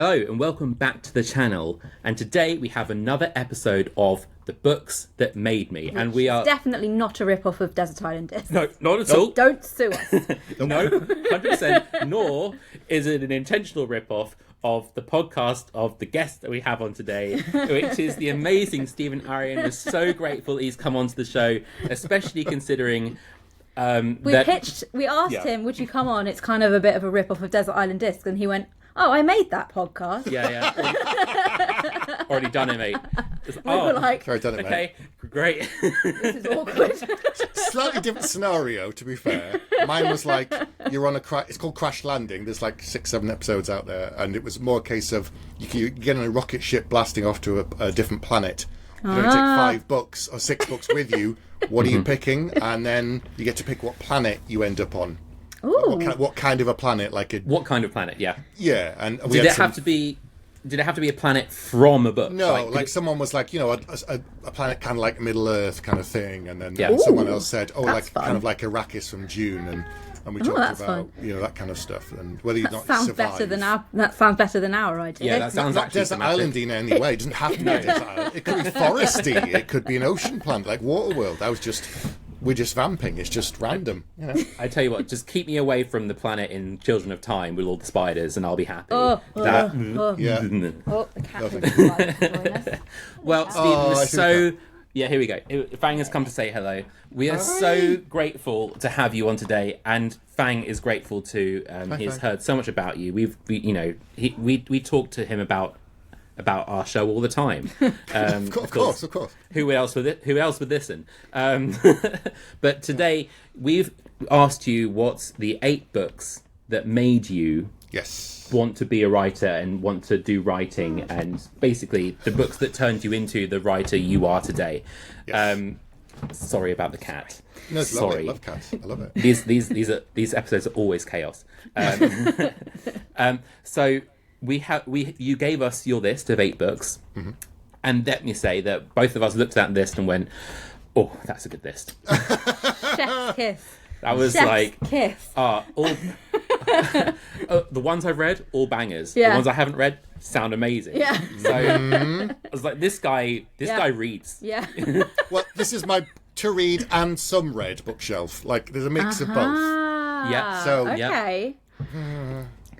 Hello and welcome back to the channel, and today we have another episode of The Books That Made Me, and we are definitely not a rip-off of Desert Island Discs. no, not at all. Don't sue us. No, 100%. Nor is it an intentional rip-off of the podcast of the guest that we have on today, which is the amazing Stephen Aryan. We're so grateful he's come onto the show, especially considering We asked him, would you come on? It's kind of a bit of a rip-off of Desert Island Discs, and he went, oh, I made that podcast. Yeah. Already done it, mate. We were like, Sorry, done it, okay, great. this is awkward. Slightly different scenario, to be fair. Mine was like, you're on it's called Crash Landing. There's like 6-7 episodes out there, and it was more a case of you get on a rocket ship blasting off to a different planet. You're going to take 5 books or 6 books with you. What are you picking? And then you get to pick what planet you end up on. Ooh. What kind of a planet? What kind of planet? Yeah. Yeah, and Did it have to be a planet from a book? No, like someone was like, a planet kind of like Middle Earth kind of thing, and then Yeah. someone else said, That's fun. kind of like Arrakis from Dune, and we talked about fun. that kind of stuff, and whether you not Sounds survive. that sounds better than our idea. Yeah, that sounds Not actually desert thematic. island in any way. It doesn't have to be a desert island. It could be foresty. It could be an ocean planet like Waterworld. We're just vamping. It's just random. I tell you what, just keep me away from the planet in Children of Time with all the spiders, and I'll be happy. Yeah. Oh, the cat Lovely. is alive to join us. Well, Stephen, I we're see so... Yeah, here we go. Fang has come to say hello. We are so grateful to have you on today, and Fang is grateful too. He's heard so much about you. We talk to him about our show all the time. Of course. Who else would listen? But today we've asked you what's the 8 books that made you Yes. want to be a writer and want to do writing, and basically the books that turned you into the writer you are today. Yes. Sorry about the cat. No, it's Sorry. lovely. I love cats. I love it. These episodes are always chaos. So you gave us your list of 8 books, and let me say that both of us looked at that list and went, "Oh, that's a good list." Chef's kiss. That was Chef's like kiss. all the ones I've read, all bangers. Yeah. The ones I haven't read sound amazing. Yeah. So I was like, this guy reads. Yeah. Well, this is my to read and some read bookshelf. Like, there's a mix of both. Yeah. So- Okay.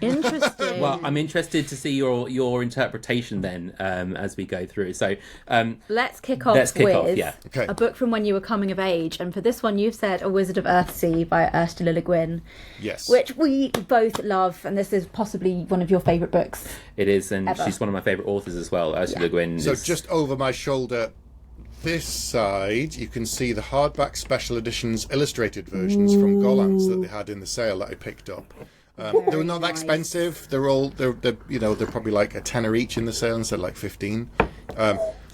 Interesting. Well, I'm interested to see your interpretation then as we go through. So Let's kick off with yeah. Okay. a book from when you were coming of age. And for this one, you've said A Wizard of Earthsea by Ursula Le Guin, Yes. which we both love. And this is possibly one of your favourite books. It is, and Ever. she's one of my favourite authors as well, Ursula Le Guin. So is- just over my shoulder, this side, you can see the hardback special editions illustrated versions from Gollancz that they had in the sale that I picked up. They were not that expensive. They're probably like a tenner each in the sale instead of like 15.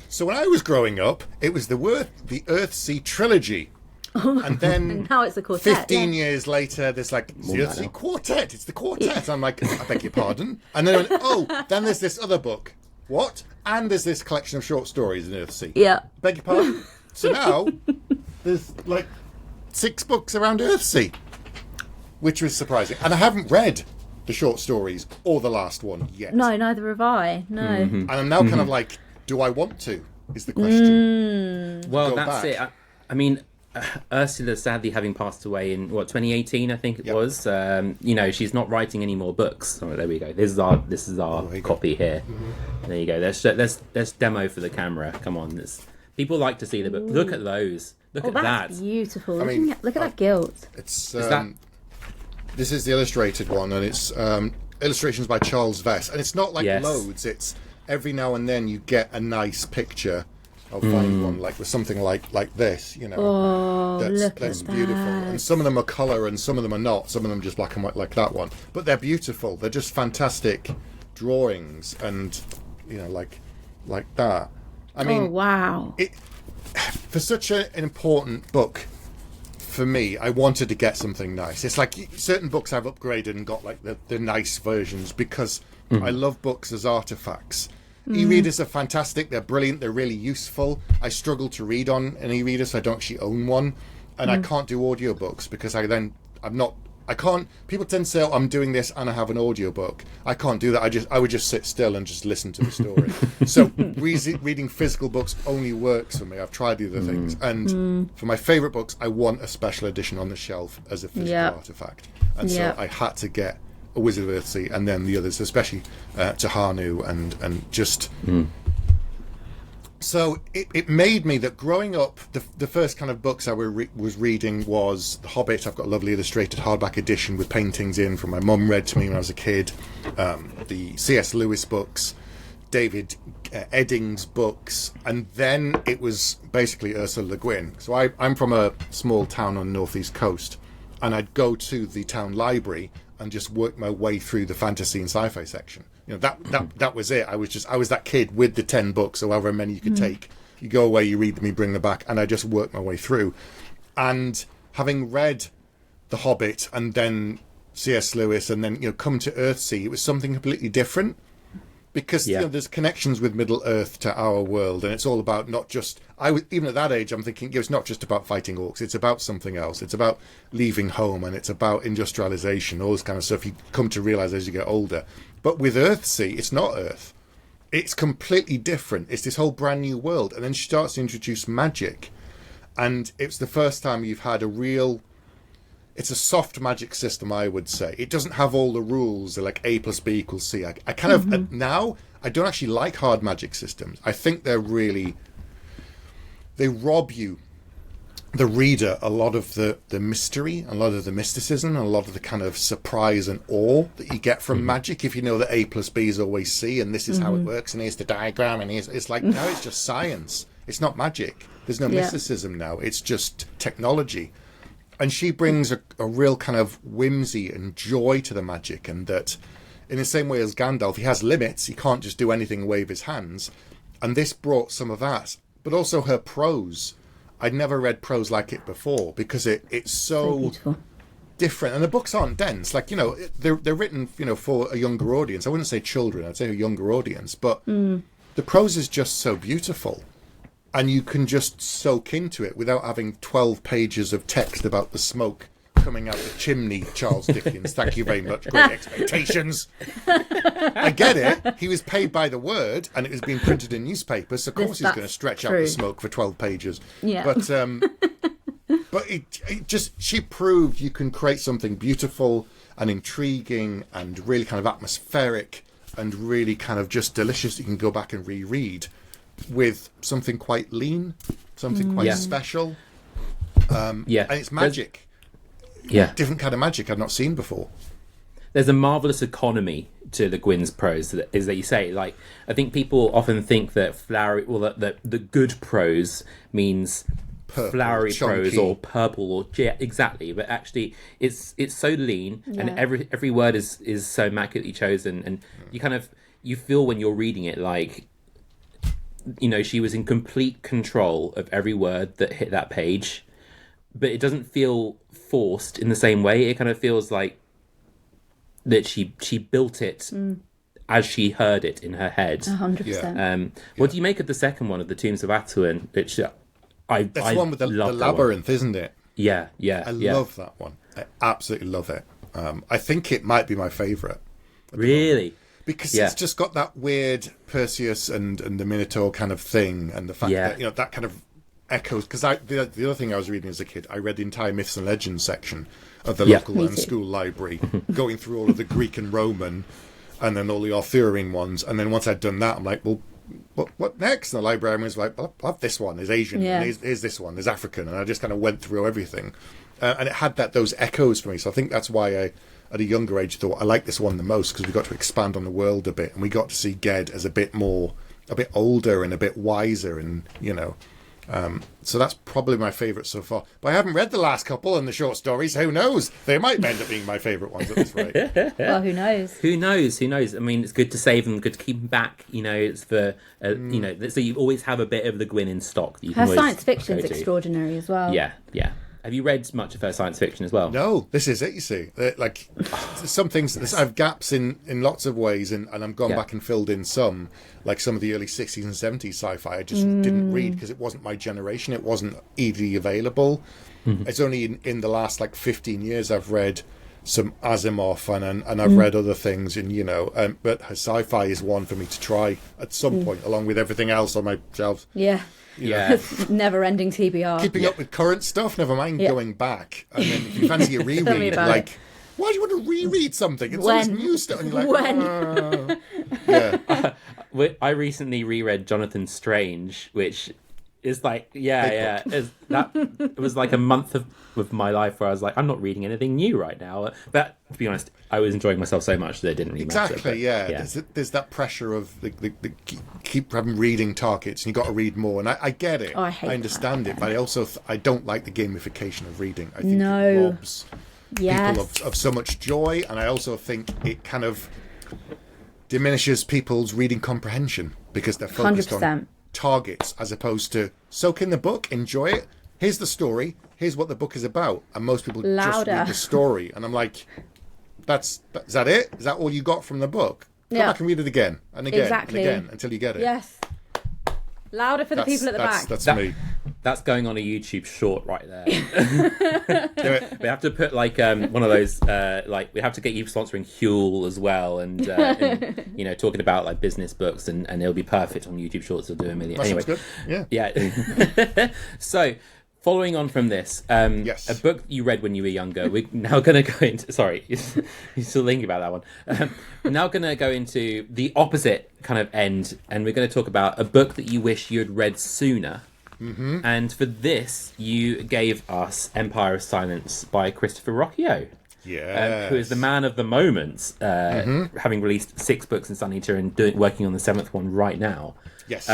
So when I was growing up, it was the Earthsea trilogy. And then Now it's a quartet. 15 years later, there's like, it's the Earthsea quartet. It's the quartet. I'm like, I beg your pardon. And then I went, then there's this other book. What? And there's this collection of short stories in Earthsea. Yeah. Beg your pardon? So now, there's like 6 books around Earthsea, which was surprising. And I haven't read the short stories or the last one yet. No, neither have I. No. And I'm now kind of like, do I want to? Is the question. well, go that's back. it. I mean, Ursula sadly having passed away in 2018, I think it was. She's not writing any more books. Oh, there we go. This is our copy here. There you go. Let's demo for the camera. Come on, people like to see the book. Look at those. Look at that. That's beautiful. I mean, Look at that gilt. It's that- this is the illustrated one, and it's illustrations by Charles Vess, and it's not like Yes. loads. It's every now and then you get a nice picture. I'll find one like with something like this, Oh, that's look at beautiful. that. And some of them are colour, and some of them are not. Some of them just black and white, like that one. But they're beautiful. They're just fantastic drawings, and like that. I mean, Oh, wow. for such an important book, for me, I wanted to get something nice. It's like certain books I've upgraded and got like the nice versions because I love books as artifacts. E-readers are fantastic. They're brilliant. They're really useful. I struggle to read on an e-reader, so I don't actually own one. And I can't do audiobooks because I'm not I can't. People tend to say, "Oh, I'm doing this and I have an audiobook." I can't do that. I would just sit still and just listen to the story. So reading physical books only works for me. I've tried the other things, and for my favourite books, I want a special edition on the shelf as a physical artifact. And so I had to get A Wizard of Earthsea, and then the others, especially Tahanu, and just. So it made me that growing up, the first kind of books I was reading was The Hobbit. I've got a lovely illustrated hardback edition with paintings in from my mum read to me when I was a kid. The C.S. Lewis books, David Eddings books, and then it was basically Ursula Le Guin. So I'm from a small town on the northeast coast, and I'd go to the town library and just work my way through the fantasy and sci-fi section. You know, that was it. I was that kid with the 10 books or however many you could take. You go away, you read them, you bring them back, and I just worked my way through. And having read The Hobbit and then C.S. Lewis and then come to Earthsea, it was something completely different. Because there's connections with Middle Earth to our world, and it's all about not just. Even at that age, I'm thinking it's not just about fighting orcs. It's about something else. It's about leaving home, and it's about industrialization, all this kind of stuff. You come to realize as you get older. But with Earthsea, it's not Earth. It's completely different. It's this whole brand new world, and then she starts to introduce magic, and it's the first time you've had a real. It's a soft magic system, I would say. It doesn't have all the rules, like A plus B equals C. I kind of, now, I don't actually like hard magic systems. I think they rob you, the reader, a lot of the mystery, a lot of the mysticism, a lot of the kind of surprise and awe that you get from magic. If you know that A plus B is always C, and this is how it works, and here's the diagram, and it's like, now it's just science. It's not magic. There's no mysticism now. It's just technology. And she brings a real kind of whimsy and joy to the magic, and that in the same way as Gandalf, he has limits. He can't just do anything and wave his hands. And this brought some of that. But also her prose. I'd never read prose like it before, because it's so different. And the books aren't dense. Like, they're written, for a younger audience. I wouldn't say children, I'd say a younger audience. But the prose is just so beautiful. And you can just soak into it without having 12 pages of text about the smoke coming out the chimney, Charles Dickens. Thank you very much. Great expectations. I get it. He was paid by the word, and it was being printed in newspapers. So of course he's going to stretch out the smoke for 12 pages. Yeah. But it just, she proved you can create something beautiful and intriguing and really kind of atmospheric and really kind of just delicious that you can go back and reread. With something quite lean, something quite special, and it's magic. Different kind of magic I've not seen before. There's a marvelous economy to the Guin's prose, that you say. Like, I think people often think that that the good prose means purple, flowery chunky prose or purple or exactly, but actually it's so lean and every word is so immaculately chosen, and you feel when you're reading it like. She was in complete control of every word that hit that page, but it doesn't feel forced in the same way. It kind of feels like that she built it as she heard it in her head. 100%. What do you make of the second one, of the Tombs of Atuan? Which that's the one with the labyrinth, isn't it? Yeah. I love that one. I absolutely love it. I think it might be my favourite. Really? Because it's just got that weird Perseus and the Minotaur kind of thing, and the fact that that kind of echoes. Because the other thing I was reading as a kid, I read the entire Myths and Legends section of the local and school library, going through all of the Greek and Roman, and then all the Arthurian ones. And then once I'd done that, I'm like, well, what next? And the librarian was like, well, I'll have this one. There's Asian. And here's this one. There's African. And I just kind of went through everything, and it had those echoes for me. So I think that's why I. At a younger age, thought I like this one the most, because we got to expand on the world a bit, and we got to see Ged as a bit older and a bit wiser, and so that's probably my favourite so far. But I haven't read the last couple and the short stories. Who knows? They might end up being my favourite ones at this rate. Well, who knows? Who knows? I mean, it's good to save them, good to keep them back. It's for so you always have a bit of the Guin in stock. That you Her can science fiction's extraordinary as well. Yeah. Have you read much of her science fiction as well? No, this is it, you see. Like, some things, I have gaps in lots of ways, and I've gone back and filled in some, like some of the early 60s and 70s sci-fi I just didn't read because it wasn't my generation. It wasn't easily available. It's only in the last, 15 years I've read some Asimov, and I've read other things, and but sci-fi is one for me to try at some point, along with everything else on my shelves. Yeah. Never-ending TBR. Keeping up with current stuff, never mind going back. And then if you fancy a reread, like, why do you want to reread something? It's all this new stuff. And you're like, yeah. I recently reread Jonathan Strange, which is like, it was like a month of my life where I was like, I'm not reading anything new right now. But to be honest, I was enjoying myself so much that it didn't really matter. Exactly, yeah. There's that pressure of the keep having reading targets, and you got to read more. And I get it. I understand it, but I don't like the gamification of reading. I think it robs people of so much joy, and I also think it kind of diminishes people's reading comprehension because they're focused 100%. on targets as opposed to soak in the book, enjoy it. Here's the story. Here's what the book is about, and most people just read the story. And I'm like, is that it? Is that all you got from the book? Come back and read it again and again and again until you get it. Yes. Louder for the people at the back. That's me. That's going on a YouTube short right there. Do it. We have to put like one of those we have to get you sponsoring Huel as well, and talking about like business books, and it'll be perfect on YouTube Shorts. We'll do a million. That anyway, sounds good. Yeah. So, following on from this, a book you read when you were younger. We're now going to go into. Sorry, you're still thinking about that one. We're now going to go into the opposite kind of end, and we're going to talk about a book that you wish you had read sooner. Mm-hmm. And for this, you gave us Empire of Silence by Christopher Rocchio. Yes. Who is the man of the moment, having released 6 books in Sun Eater and working on the 7th one right now. Yes.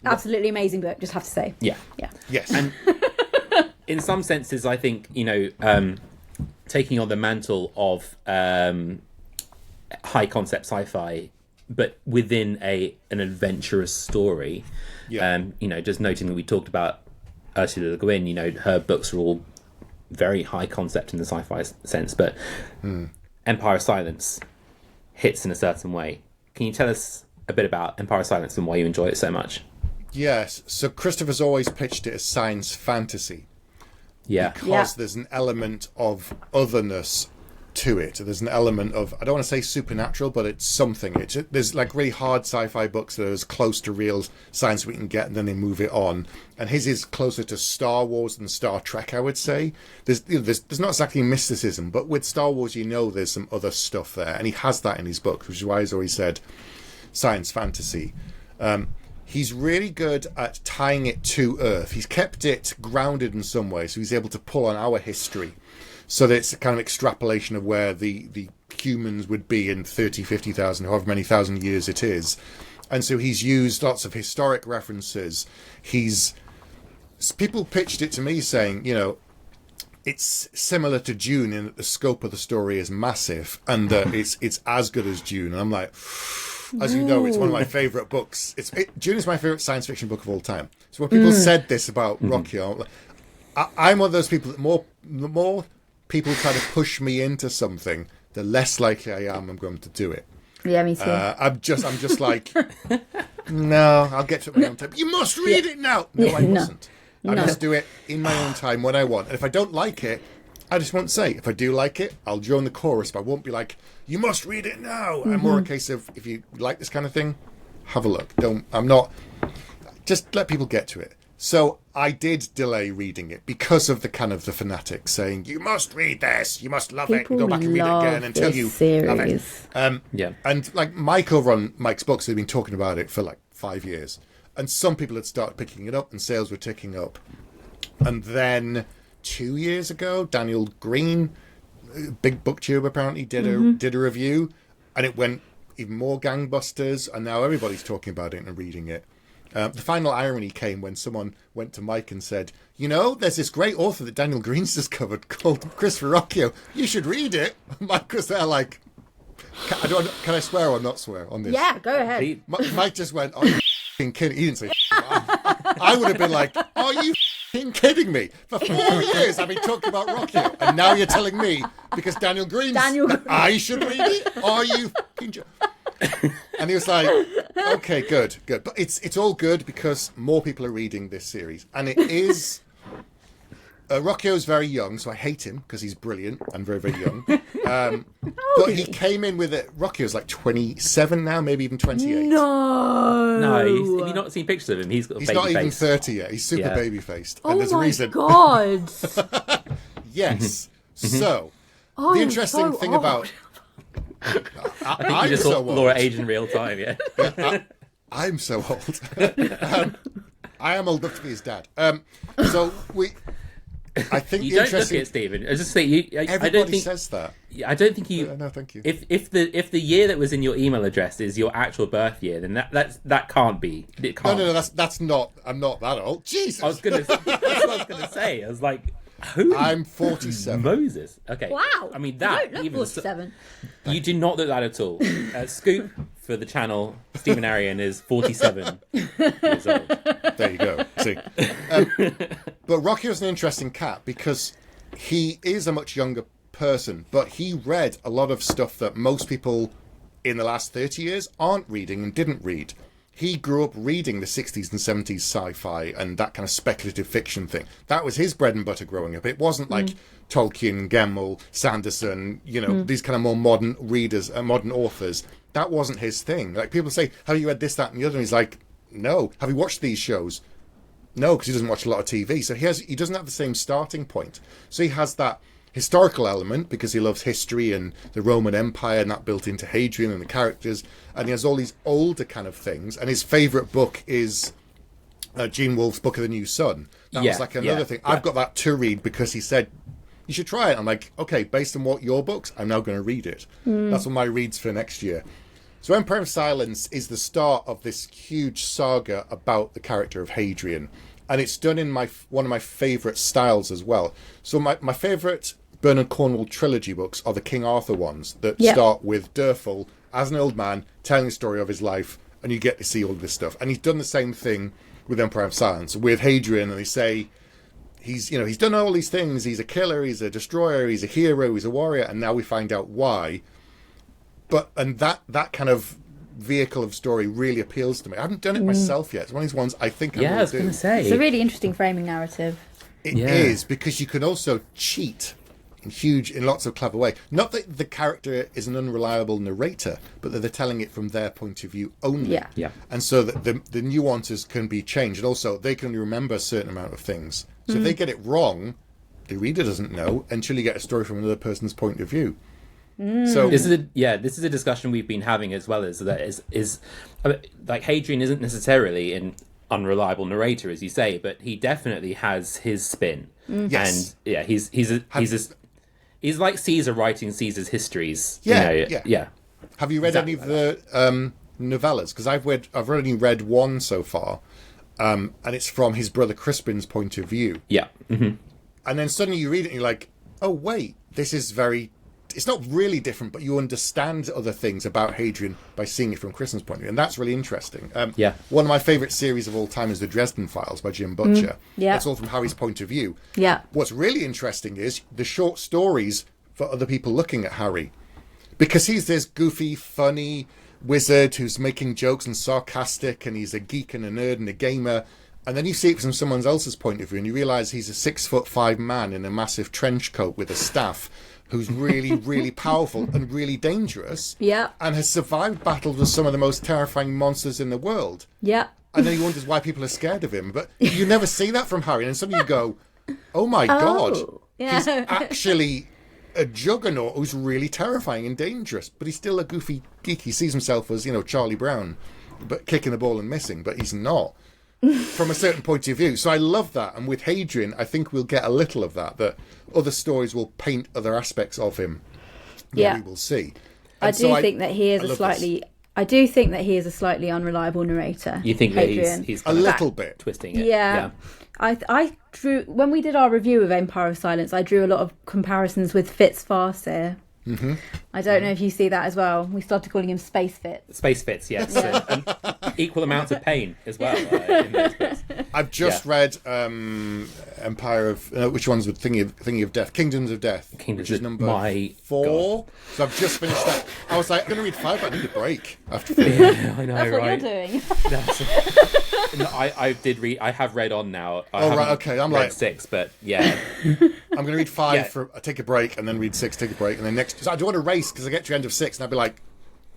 Absolutely amazing book, just have to say. Yeah. Yes. And in some senses, I think, taking on the mantle of high concept sci-fi, but within an adventurous story. Yeah. Just noting that we talked about Ursula Le Guin, her books are all very high concept in the sci-fi sense, but Empire of Silence hits in a certain way. Can you tell us a bit about Empire of Silence and why you enjoy it so much? Yes. So Christopher's always pitched it as science fantasy. Yeah. Because there's an element of otherness to it. There's an element of, I don't want to say supernatural, but it's something. There's like really hard sci-fi books that are as close to real science we can get, and then they move it on. And his is closer to Star Wars than Star Trek, I would say. There's not exactly mysticism, but with Star Wars, there's some other stuff there, and he has that in his books, which is why he's always said science fantasy. He's really good at tying it to Earth. He's kept it grounded in some way, so he's able to pull on our history. So that it's a kind of extrapolation of where the humans would be in 30, 50,000, however many thousand years it is. And so he's used lots of historic references. People pitched it to me saying, it's similar to Dune in that the scope of the story is massive and that it's as good as Dune. And I'm like, as you know, it's one of my favourite books. Dune is my favourite science fiction book of all time. So when people said this about Rocchio, I'm one of those people that the more people try to push me into something, the less likely I am I'm going to do it. Yeah, me too. I'm just like, no, I'll get to it my own time. You must read it now. No, I mustn't. I must do it in my own time when I want. And if I don't like it, I just won't say. If I do like it, I'll join the chorus, but I won't be like, you must read it now. I'm more a case of, if you like this kind of thing, have a look. Just let people get to it. So I did delay reading it because of the fanatics saying, you must read this, you must love it, and go back and read it again until you love it. And like Mike over on Mike's Books had been talking about it for like 5 years. And some people had started picking it up and sales were ticking up. And then 2 years ago, Daniel Green, big booktube apparently, did a review, and it went even more gangbusters, and now everybody's talking about it and reading it. The final irony came when someone went to Mike and said, there's this great author that Daniel Green's discovered called Christopher Rocchio. You should read it. Mike was there like, can I swear or not swear on this? Yeah, go ahead. Mike just went, are you f***ing kidding? He didn't say I would have been like, are you f***ing kidding me? For 4 years I've been talking about Rocchio, and now you're telling me because Daniel Green's I should read it? Are you f***ing And he was like, okay, good. But it's all good because more people are reading this series. And it is Rocchio's very young, so I hate him because he's brilliant and very, very young. But he came in with it. Rocchio's like 27 now, maybe even 28. No. Have you not seen pictures of him? He's got a He's baby not even face. 30 yet. He's super baby-faced. Oh And there's a my reason. God. Yes. So, the interesting thing about... I think I'm you just so saw old. Laura age in real time, yeah. I'm so old. I am old enough to be his dad. So I think You the don't look interesting. it, Stephen. I was just saying, I Everybody don't think says that. I don't think you. No, thank you. If the year that was in your email address is your actual birth year, then that can't be. It can't. No, that's not. I'm not that old. Jesus. That's what I was gonna say. I was like, who? I'm 47. Moses. Okay. Wow. I mean You that don't look even 47. you do not look that at all. Scoop for the channel. Stephen Aryan is 47 years old. There you go. See. But Rocchio's an interesting cat because he is a much younger person, but he read a lot of stuff that most people in the last 30 years aren't reading and didn't read. He grew up reading the 60s and 70s sci-fi and that kind of speculative fiction thing. That was his bread and butter growing up. It wasn't like Tolkien, Gemmell, Sanderson, these kind of more modern readers, modern authors. That wasn't his thing. Like people say, have you read this, that, and the other? And he's like, no. Have you watched these shows? No, because he doesn't watch a lot of TV. So he doesn't have the same starting point. So he has that historical element because he loves history and the Roman Empire and that built into Hadrian and the characters. And he has all these older kind of things. And his favourite book is Gene Wolfe's Book of the New Sun. That was like another thing. I've got that to read because he said, you should try it. I'm like, okay, based on what your books, I'm now going to read it. That's one of my reads for next year. So Empire of Silence is the start of this huge saga about the character of Hadrian. And it's done in one of my favourite styles as well. So my favourite Bernard Cornwell trilogy books are the King Arthur ones that start with Derfel as an old man telling the story of his life, and you get to see all of this stuff. And he's done the same thing with Empire of Silence, with Hadrian, and they say he's done all these things. He's a killer, he's a destroyer, he's a hero, he's a warrior, and now we find out why. And that kind of vehicle of story really appeals to me. I haven't done it myself yet. It's one of these ones I think I I was going to say. It's a really interesting framing narrative. It is, because you can also cheat in lots of clever way. Not that the character is an unreliable narrator, but that they're telling it from their point of view only. Yeah. And so that the nuances can be changed. And also, they can only remember a certain amount of things. So if they get it wrong, the reader doesn't know until you get a story from another person's point of view. So this is a discussion we've been having as well, as that is like Hadrian isn't necessarily an unreliable narrator, as you say, but he definitely has his spin. Yes. And he's like Caesar writing Caesar's histories. Yeah. Have you read any of the novellas? Because I've only read one so far, and it's from his brother Crispin's point of view. Yeah. Mm-hmm. And then suddenly you read it and you're like, oh wait, this is it's not really different, but you understand other things about Hadrian by seeing it from Crispin's point of view, and that's really interesting. One of my favourite series of all time is The Dresden Files by Jim Butcher. It's all from Harry's point of view. What's really interesting is the short stories for other people looking at Harry, because he's this goofy, funny wizard who's making jokes and sarcastic, and he's a geek and a nerd and a gamer. And then you see it from someone else's point of view, and you realise he's a 6'5" man in a massive trench coat with a staff, who's really, really powerful and really dangerous. And has survived battles with some of the most terrifying monsters in the world. And then he wonders why people are scared of him. But you never see that from Harry. And suddenly you go, oh my God, he's actually a juggernaut who's really terrifying and dangerous. But he's still a goofy geek. He sees himself as, Charlie Brown, but kicking the ball and missing. But he's not. From a certain point of view. So I love that. And with Hadrian, I think we'll get a little of that other stories will paint other aspects of him that we will see. And I think that he is a slightly unreliable narrator. You think Hadrian. that he's a little bit twisting it? Yeah. I drew, when we did our review of Empire of Silence, I drew a lot of comparisons with Fitzfarseer. I don't know if you see that as well. We started calling him Space Fitz. Space Fitz, yes. And equal amounts of pain as well in those books. I've just read Empire of... which one's with Thingy of Death? Kingdoms of Death, which is number 4. God. So I've just finished that. I was like, I'm going to read 5, but I need a break after 4. Yeah, I know, That's what right? you're doing. No, I did read. I have read on now. Okay. I'm read like 6, but yeah. I'm going to read 5 I take a break, and then read 6, take a break, and then next. So I don't want to race because I get to the end of 6, and I'll be like,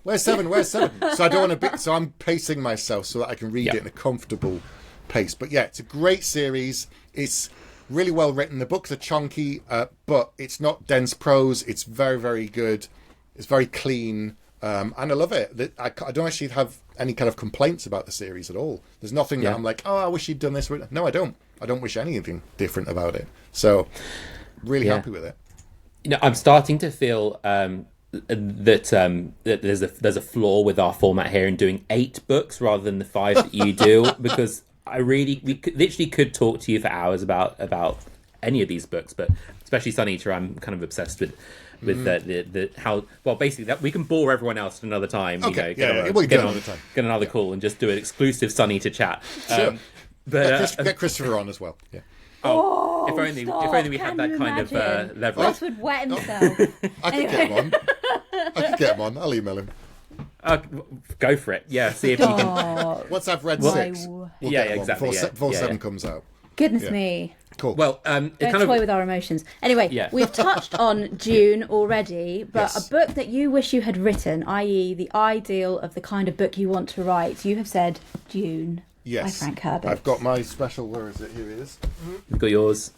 "Where's 7? Where's 7?" So I don't want to be. So I'm pacing myself so that I can read it in a comfortable pace. But yeah, it's a great series. It's really well written. The books are chunky, but it's not dense prose. It's very, very good. It's very clean. And I love it. I don't actually have any kind of complaints about the series at all. There's nothing that I'm like, oh, I wish you'd done this. No, I don't. I don't wish anything different about it. So, really happy with it. I'm starting to feel that there's a flaw with our format here in doing 8 books rather than the 5 that you do, because we could talk to you for hours about any of these books, but especially Sun Eater, I'm kind of obsessed with the how basically that we can bore everyone else at another time. Okay. Get another call and just do an exclusive Sun Eater chat. Sure. But get Christopher on as well. Yeah. Oh, if only we had that kind of leverage. Ross would wet himself. I can get him on. I'll email him. Go for it. Yeah. See if he can. Once I've read 6, exactly. Before 7 comes out. Goodness me. Cool. Well, don't toy with our emotions. Anyway, we've touched on Dune already, but a book that you wish you had written, i.e. the ideal of the kind of book you want to write, you have said Dune by Frank Herbert. I've got my special, where is it? Here it is. You've got yours.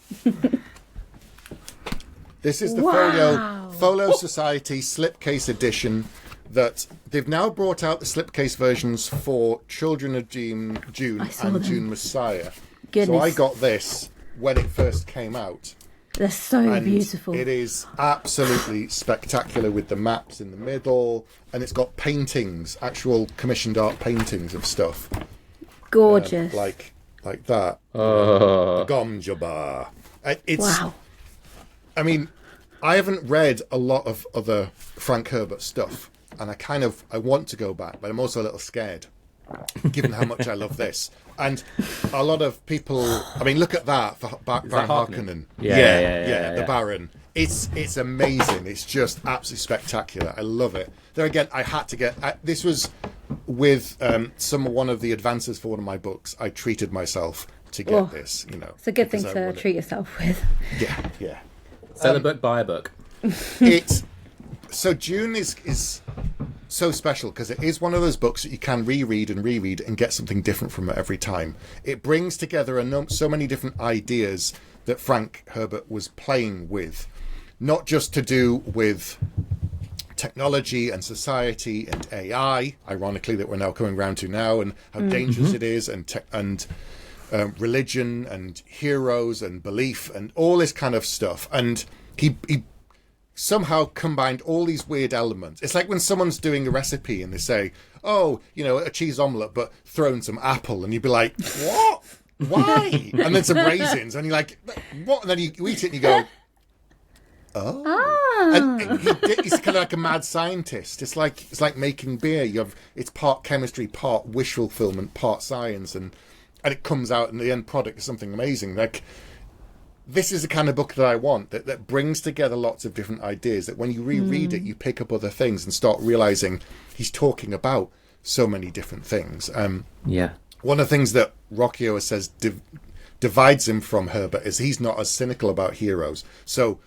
This is the Folio Society slipcase edition that they've now brought out the slipcase versions for Children of Dune and Dune Messiah. Goodness. So I got this when it first came out. They're so beautiful. It is absolutely spectacular with the maps in the middle, and it's got paintings, actual commissioned art paintings of stuff. Gorgeous. Like that. Gomjaba. Wow. I mean, I haven't read a lot of other Frank Herbert stuff, and I want to go back, but I'm also a little scared, given how much I love this. And a lot of people, I mean, look at that for Baron Harkonnen. Yeah, the Baron. It's amazing. It's just absolutely spectacular. I love it. There again, I had to get this was with one of the advances for one of my books. I treated myself to get this. It's a good thing to treat yourself with. Yeah. Sell a book, buy a book. So Dune is so special because it is one of those books that you can reread and get something different from it every time. It brings together so many different ideas that Frank Herbert was playing with, not just to do with technology and society and AI, ironically, that we're now coming around to now, and how dangerous it is, and religion and heroes and belief and all this kind of stuff. And he somehow combined all these weird elements. It's like when someone's doing a recipe and they say, a cheese omelette, but throw in some apple, and you'd be like, what? Why? And then some raisins, and you're like, what? And then you eat it and you go, and he's kind of like a mad scientist. It's like making beer. It's part chemistry, part wish fulfillment, part science, and it comes out, and the end product is something amazing. Like, this is the kind of book that I want, that brings together lots of different ideas, that when you reread it, you pick up other things and start realizing he's talking about so many different things. One of the things that Rocchio says divides him from Herbert is he's not as cynical about heroes. So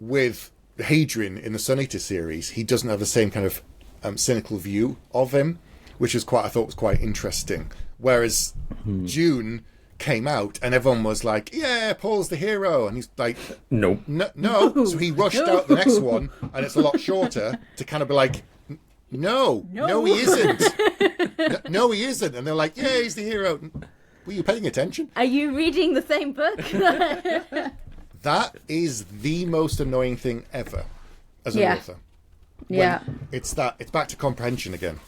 with Hadrian in the Sun Eater series, he doesn't have the same kind of cynical view of him, which I thought was quite interesting. Whereas Dune came out and everyone was like, yeah, Paul's the hero, and he's like, no. So he rushed out the next one, and it's a lot shorter, to kind of be like, no, he isn't. No, he isn't. And they're like, yeah, he's the hero. Were you paying attention? Are you reading the same book? That is the most annoying thing ever as an author. It's back to comprehension again.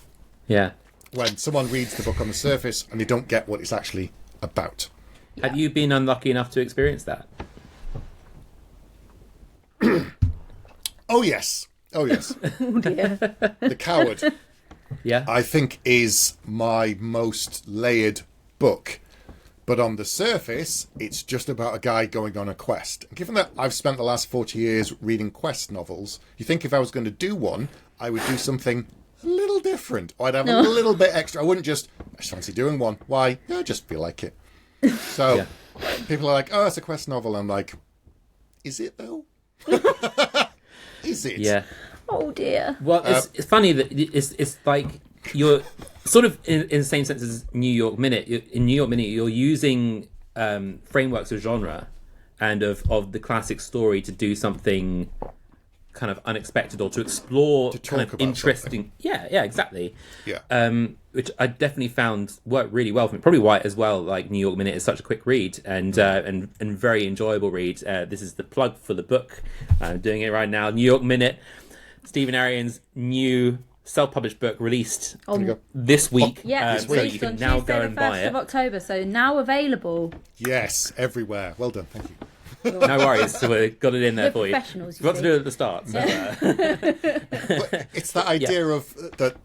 Yeah. When someone reads the book on the surface and they don't get what it's actually about. Have you been unlucky enough to experience that? Oh yes. Oh, yes. Oh, dear. The Coward, Yeah. I think, is my most layered book. But on the surface, it's just about a guy going on a quest. And given that I've spent the last 40 years reading quest novels, you think if I was going to do one, I would do something a little different. Or I'd have a little bit extra. I wouldn't just fancy doing one. Why? I just feel like it. So people are like, oh, it's a quest novel. I'm like, is it though? Is it? Yeah. Oh, dear. Well, it's funny that it's like you're sort of in the same sense as New York Minute. In New York Minute, you're using frameworks of genre and of the classic story to do something kind of unexpected or to explore kind of interesting. Something. Yeah, exactly. Yeah. Which I definitely found worked really well for me. Probably why as well, like New York Minute is such a quick read and very enjoyable read. This is the plug for the book. I'm doing it right now. New York Minute, Stephen Aryan's new self-published book released this week. So you can now go and buy it. of October, so now available. Yes, everywhere. Well done. Thank you. No worries, so we got it in there for you. Professionals, Forgot to do it at the start. So, But it's that idea of that,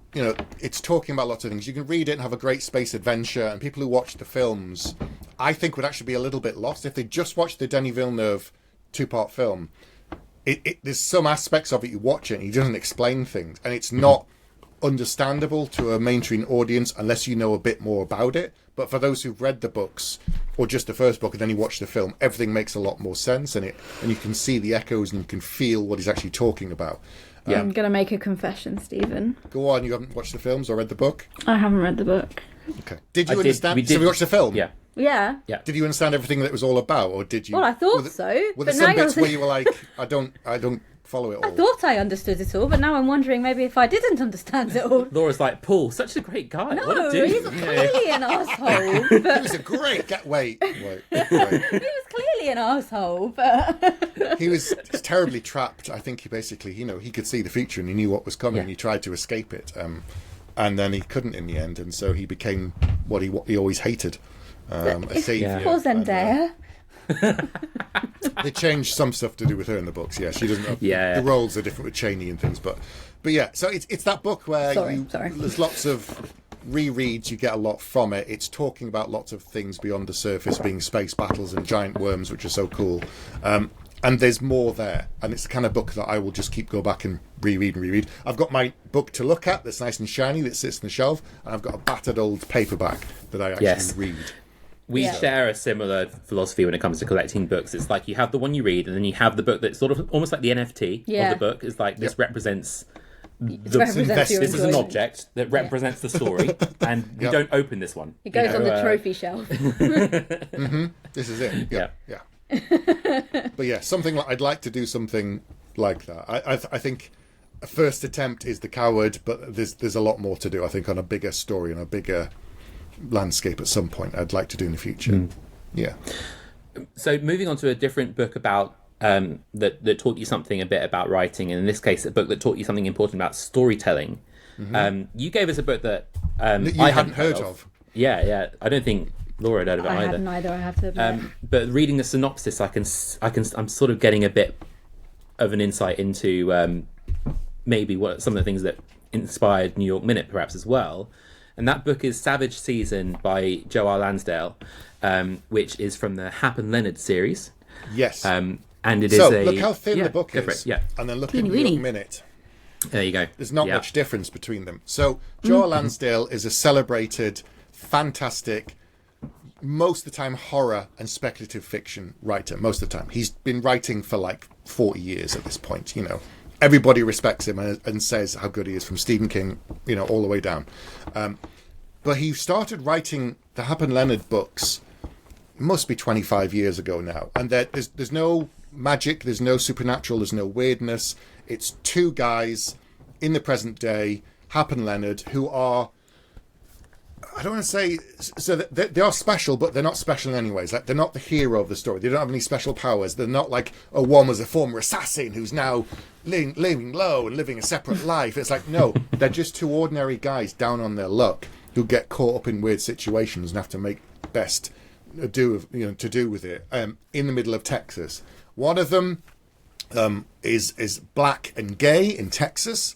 it's talking about lots of things. You can read it and have a great space adventure, and people who watch the films, I think, would actually be a little bit lost if they just watched the Denis Villeneuve 2-part film. There's some aspects of it you watch it and he doesn't explain things, and it's not understandable to a mainstream audience unless you know a bit more about it. But for those who've read the books or just the first book and then you watch the film, everything makes a lot more sense in it, and you can see the echoes and you can feel what he's actually talking about. I'm going to make a confession, Stephen. Go on, you haven't watched the films or read the book? I haven't read the book. Okay. Did you understand? So we watched the film? Yeah. Yeah. Did you understand everything that it was all about, or did you? Well, I thought so. Were there but some now bits where you were like, I don't follow it all? I thought I understood it all, but now I'm wondering maybe if I didn't understand it all. Laura's like, Paul, such a great guy. No, what a dude. he's clearly an asshole. He was a great guy. Wait. He was clearly an asshole, but He's terribly trapped. I think he basically, he could see the future and he knew what was coming. And he tried to escape it, and then he couldn't in the end, and so he became what he always hated, a savior. Poor Zendaya. They changed some stuff to do with her in the books. Yeah, she doesn't. Yeah, the roles are different with Cheney and things, but yeah. So it's that book where Sorry. there's lots of rereads. You get a lot from it. It's talking about lots of things beyond the surface, being space battles and giant worms, which are so cool. And there's more there, and it's the kind of book that I will just go back and reread. I've got my book to look at that's nice and shiny that sits on the shelf, and I've got a battered old paperback that I actually read. We share a similar philosophy when it comes to collecting books. It's like you have the one you read, and then you have the book that's sort of almost like the NFT of the book. It's like this represents this is an object that represents the story, and we don't open this one. It goes on the trophy shelf. This is it. Yeah. But yeah, I'd like to do something like that. I think a first attempt is The Coward, but there's a lot more to do. I think on a bigger story and a bigger landscape at some point I'd like to do in the future. Yeah. So moving on to a different book about that taught you something a bit about writing, and in this case a book that taught you something important about storytelling. You gave us a book that I hadn't heard of. Yeah. I don't think Laura had heard of it either. I hadn't either, I have to admit. But reading the synopsis, I'm sort of getting a bit of an insight into maybe what some of the things that inspired New York Minute perhaps as well. And that book is Savage Season by Joe R. Lansdale, which is from the Hap and Leonard series. Yes. And it is look how thin the book is. And then look at New York Minute. There you go. There's not much difference between them. So Joe R. Lansdale is a celebrated, fantastic, most of the time horror and speculative fiction writer. Most of the time. He's been writing for like 40 years at this point, Everybody respects him and says how good he is, from Stephen King, all the way down. But he started writing the Hap and Leonard books, must be 25 years ago now. And there's no magic, there's no supernatural, there's no weirdness. It's two guys in the present day, Hap and Leonard, who are, I don't want to say, so they are special, but they're not special in any ways. Like, they're not the hero of the story. They don't have any special powers. They're not like, one was a former assassin who's now living low and living a separate life. It's like, no, they're just two ordinary guys down on their luck who get caught up in weird situations and have to make best to do with it in the middle of Texas. One of them is black and gay in Texas.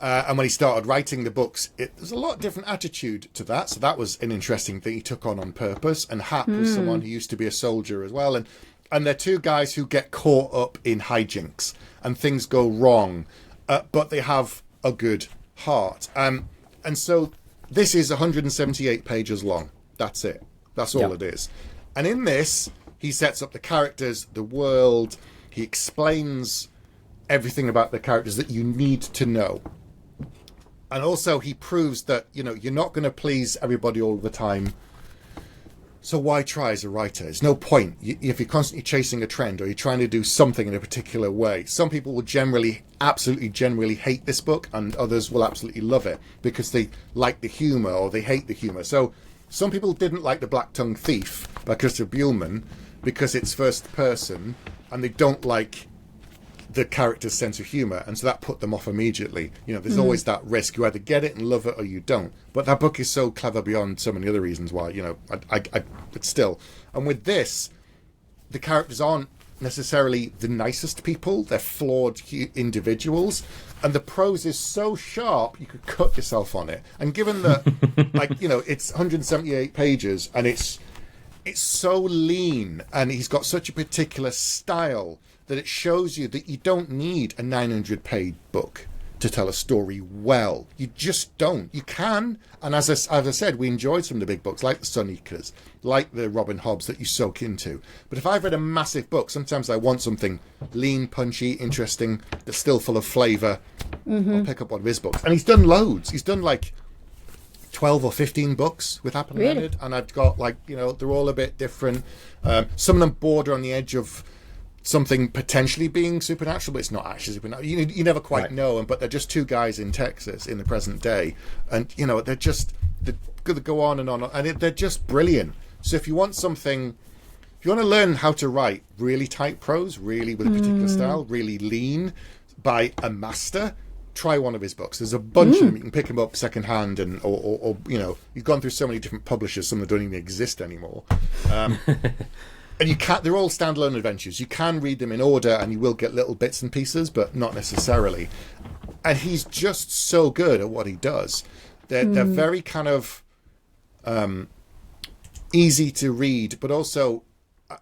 And when he started writing the books, there's a lot different attitude to that. So that was an interesting thing he took on purpose. And Hap was someone who used to be a soldier as well. And they're two guys who get caught up in hijinks and things go wrong, but they have a good heart. And so this is 178 pages long. That's it. That's all it is. And in this, he sets up the characters, the world. He explains everything about the characters that you need to know. And also he proves that, you're not going to please everybody all the time. So why try as a writer? There's no point. If you're constantly chasing a trend or you're trying to do something in a particular way, some people will generally hate this book, and others will absolutely love it because they like the humour or they hate the humour. So some people didn't like The Black-Tongued Thief by Christopher Buehlman because it's first person, and they don't like the character's sense of humour, and so that put them off immediately. There's always that risk. You either get it and love it or you don't. But that book is so clever beyond so many other reasons why, but still. And with this, the characters aren't necessarily the nicest people. They're flawed individuals. And the prose is so sharp, you could cut yourself on it. And given that, it's 178 pages, and it's so lean, and he's got such a particular style that it shows you that you don't need a 900-page book to tell a story well. You just don't. You can, and as I said, we enjoyed some of the big books, like the Sun Eaters, like the Robin Hobbs that you soak into. But if I've read a massive book, sometimes I want something lean, punchy, interesting, that's still full of flavour. I'll pick up one of his books. And he's done loads. He's done 12 or 15 books with Apple Leonard, and I've got they're all a bit different. Some of them border on the edge of something potentially being supernatural, but it's not actually supernatural. You never quite know, but they're just two guys in Texas in the present day, and they're going to go on, and they're just brilliant. So if you want to learn how to write really tight prose, really with a particular style, really lean by a master, try one of his books. There's a bunch of them. You can pick them up secondhand, or you've gone through so many different publishers, some that don't even exist anymore. And they're all standalone adventures. You can read them in order and you will get little bits and pieces, but not necessarily. And he's just so good at what he does. They're very kind of easy to read, but also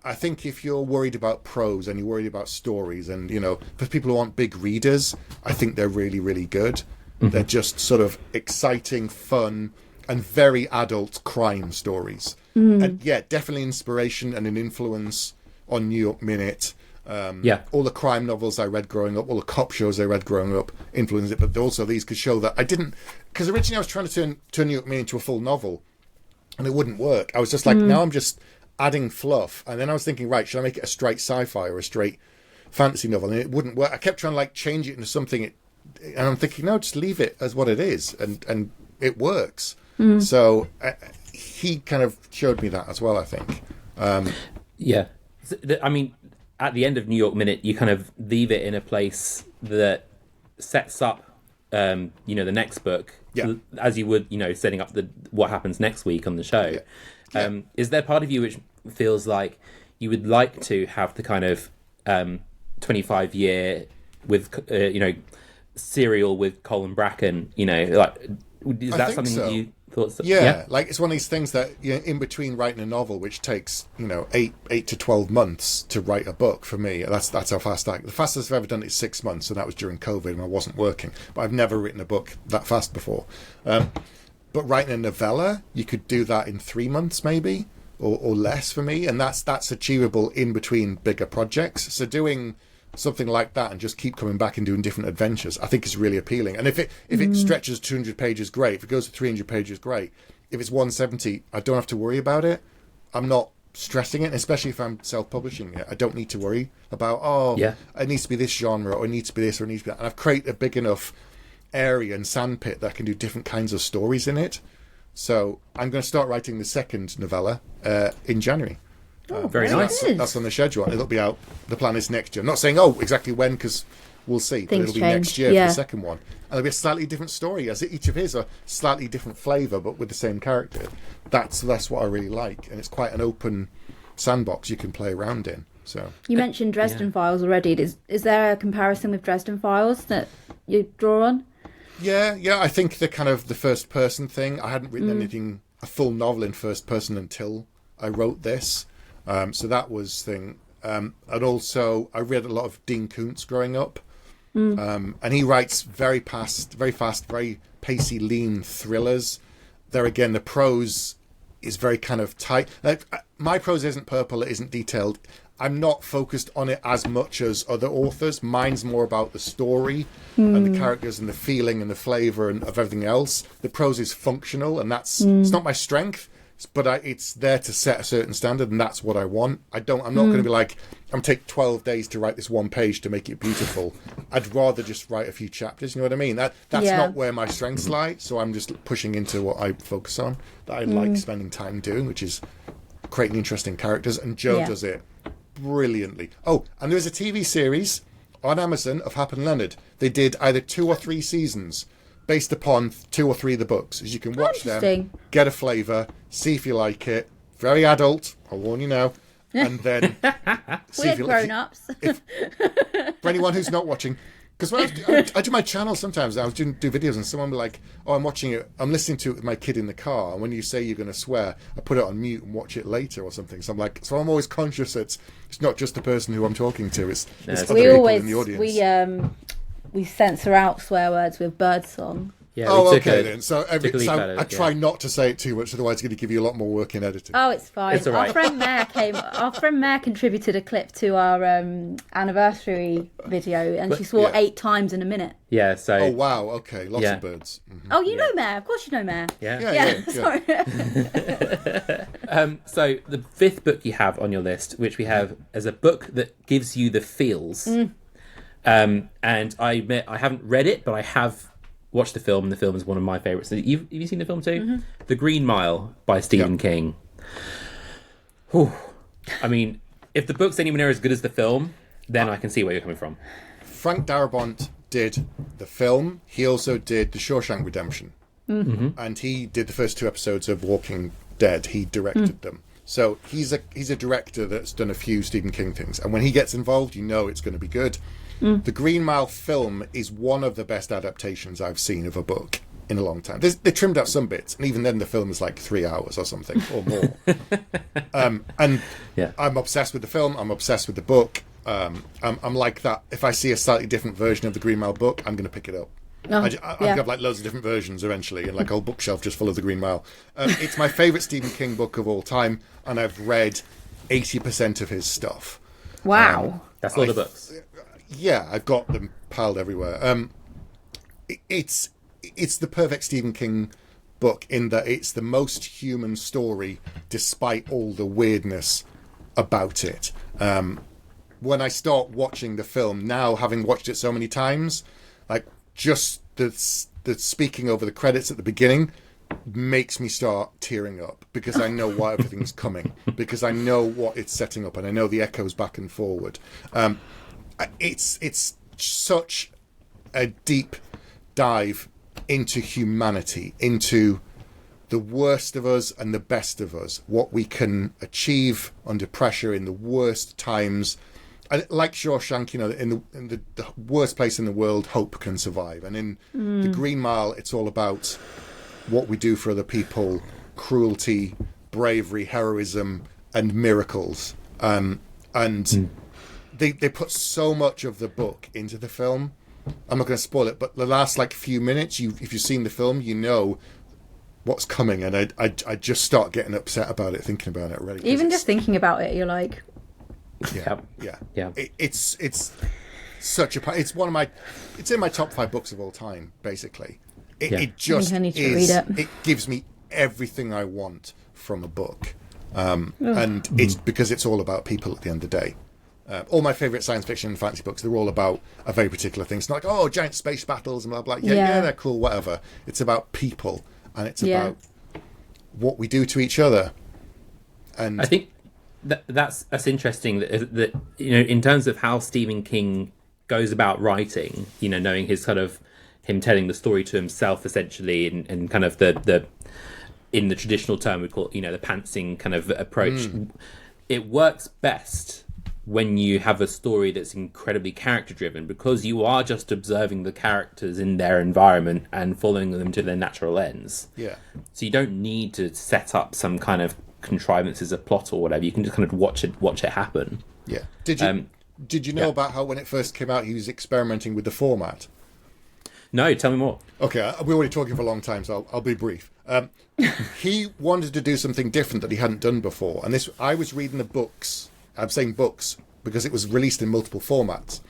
I think if you're worried about prose and you're worried about stories, and for people who aren't big readers, I think they're really, really good. They're just sort of exciting, fun, and very adult crime stories. And definitely inspiration and an influence on New York Minute. All the crime novels I read growing up, all the cop shows I read growing up influenced it, but also these could show that I didn't, because originally I was trying to turn New York Minute into a full novel, and it wouldn't work. I was just now I'm just adding fluff, and then I was thinking, right, should I make it a straight sci-fi or a straight fantasy novel? And it wouldn't work. I kept trying to change it into something, and I'm thinking, no, just leave it as what it is, and it works. So he kind of showed me that as well, I think. I mean, at the end of New York Minute, you kind of leave it in a place that sets up, the next book, as you would, setting up what happens next week on the show. Is there part of you which feels like you would like to have the kind of 25-year with, serial with Colin Bracken, is that something that you thought? It's one of these things that in between writing a novel, which takes 8 to 12 months to write a book. For me, that's how fast the fastest I've ever done it is 6 months, and that was during COVID and I wasn't working. But I've never written a book that fast before. But writing a novella, you could do that in 3 months maybe, or less for me, and that's achievable in between bigger projects. So doing something like that and just keep coming back and doing different adventures, I think is really appealing. And if it stretches 200 pages, great. If it goes to 300 pages, great. If it's 170, I don't have to worry about it. I'm not stressing it, especially if I'm self-publishing it. I don't need to worry about, it needs to be this genre, or it needs to be this, or it needs to be that. And I've created a big enough area and sandpit that I can do different kinds of stories in it. So I'm going to start writing the second novella in January. Very nice. That's on the schedule, and it'll be out. The plan is next year. I'm not saying exactly when, because we'll see. But it'll be next year for the second one, and it'll be a slightly different story, as each of his are slightly different flavour, but with the same character. That's what I really like, and it's quite an open sandbox you can play around in. So you mentioned Dresden Files already. Is there a comparison with Dresden Files that you draw on? Yeah. I think the kind of the first person thing. I hadn't written a full novel in first person until I wrote this. So that was thing. And also I read a lot of Dean Koontz growing up. And he writes very fast, very pacey, lean thrillers. There again, the prose is very kind of tight. Like, my prose isn't purple, it isn't detailed. I'm not focused on it as much as other authors. Mine's more about the story and the characters and the feeling and the flavour and of everything else. The prose is functional, and it's not my strength, but it's there to set a certain standard, and that's what I want. I'm not going to be like, I'm going to take 12 days to write this one page to make it beautiful. I'd rather just write a few chapters, you know what I mean? That's not where my strengths lie, so I'm just pushing into what I focus on, that I like spending time doing, which is creating interesting characters, and Joe does it brilliantly. Oh, and there's a TV series on Amazon of Hap and Leonard. They did either 2 or 3 seasons based upon 2 or 3 of the books. As you can watch them, get a flavour, see if you like it. Very adult, I'll warn you now. And then see if you grown-ups. For anyone who's not watching, because when I do my channel sometimes, I was do videos and someone will be like, oh, I'm watching it, I'm listening to it with my kid in the car, and when you say you're going to swear, I put it on mute and watch it later or something. So I'm like, I'm always conscious that it's not just the person who I'm talking to, it's other people in the audience. We censor out swear words with birdsong. Yeah, okay then. So I try not to say it too much, otherwise it's going to give you a lot more work in editing. Oh, it's fine. It's all right. Our friend Mare contributed a clip to our anniversary video, and she swore 8 times in a minute. Yeah, so... Oh, wow, okay. Lots of birds. Mm-hmm. Oh, you know Mare. Of course you know Mare. Yeah. Sorry. So the 5th book you have on your list, which we have as a book that gives you the feels. And I admit I haven't read it, but I have watched the film, and the film is one of my favourites. Have you seen the film too? The Green Mile by Stephen King. Whew. I mean, if the book's anywhere near as good as the film, then I can see where you're coming from. Frank Darabont did the film. He also did The Shawshank Redemption. And he did the first 2 episodes of Walking Dead. He directed them. So he's a director that's done a few Stephen King things. And when he gets involved, you know it's going to be good. The Green Mile film is one of the best adaptations I've seen of a book in a long time. They trimmed out some bits, and even then the film is like 3 hours or something, or more. I'm obsessed with the film. I'm obsessed with the book. I'm like that. If I see a slightly different version of the Green Mile book, I'm going to pick it up. I'll have like loads of different versions eventually, and like a whole bookshelf just full of the Green Mile. It's my favourite Stephen King book of all time, and I've read 80% of his stuff. Wow. That's all the books. Yeah, I've got them piled everywhere. It's the perfect Stephen King book in that it's the most human story despite all the weirdness about it. When I start watching the film now, having watched it so many times, like just the speaking over the credits at the beginning makes me start tearing up, because I know why everything's coming, because I know what it's setting up, and I know the echoes back and forward. It's such a deep dive into humanity, into the worst of us and the best of us, what we can achieve under pressure in the worst times. And like Shawshank, in the worst place in the world, hope can survive. And in The Green Mile, it's all about what we do for other people, cruelty, bravery, heroism, and miracles. They put so much of the book into the film. I'm not going to spoil it, but the last few minutes, if you've seen the film, you know what's coming, and I just start getting upset about it, thinking about it already. Even just thinking about it, you're like, yeah. It's such a. It's one of my. It's in my top 5 books of all time, basically. It just I need to is. Read it. It gives me everything I want from a book, and it's because it's all about people at the end of the day. All my favourite science fiction and fantasy books, they're all about a very particular thing. It's not like, giant space battles and blah, blah. Yeah, they're cool, whatever. It's about people, and it's about what we do to each other. And I think that's interesting that in terms of how Stephen King goes about writing, knowing his kind of him telling the story to himself essentially, and kind of the in the traditional term we call it, the pantsing kind of approach. It works best when you have a story that's incredibly character driven, because you are just observing the characters in their environment and following them to their natural ends. Yeah. So you don't need to set up some kind of contrivances of plot or whatever. You can just kind of watch it happen. Yeah. Did you know about how when it first came out he was experimenting with the format? No, tell me more. Okay, we're already talking for a long time, so I'll be brief. He wanted to do something different that he hadn't done before, and I was reading the books. I'm saying books because it was released in multiple formats.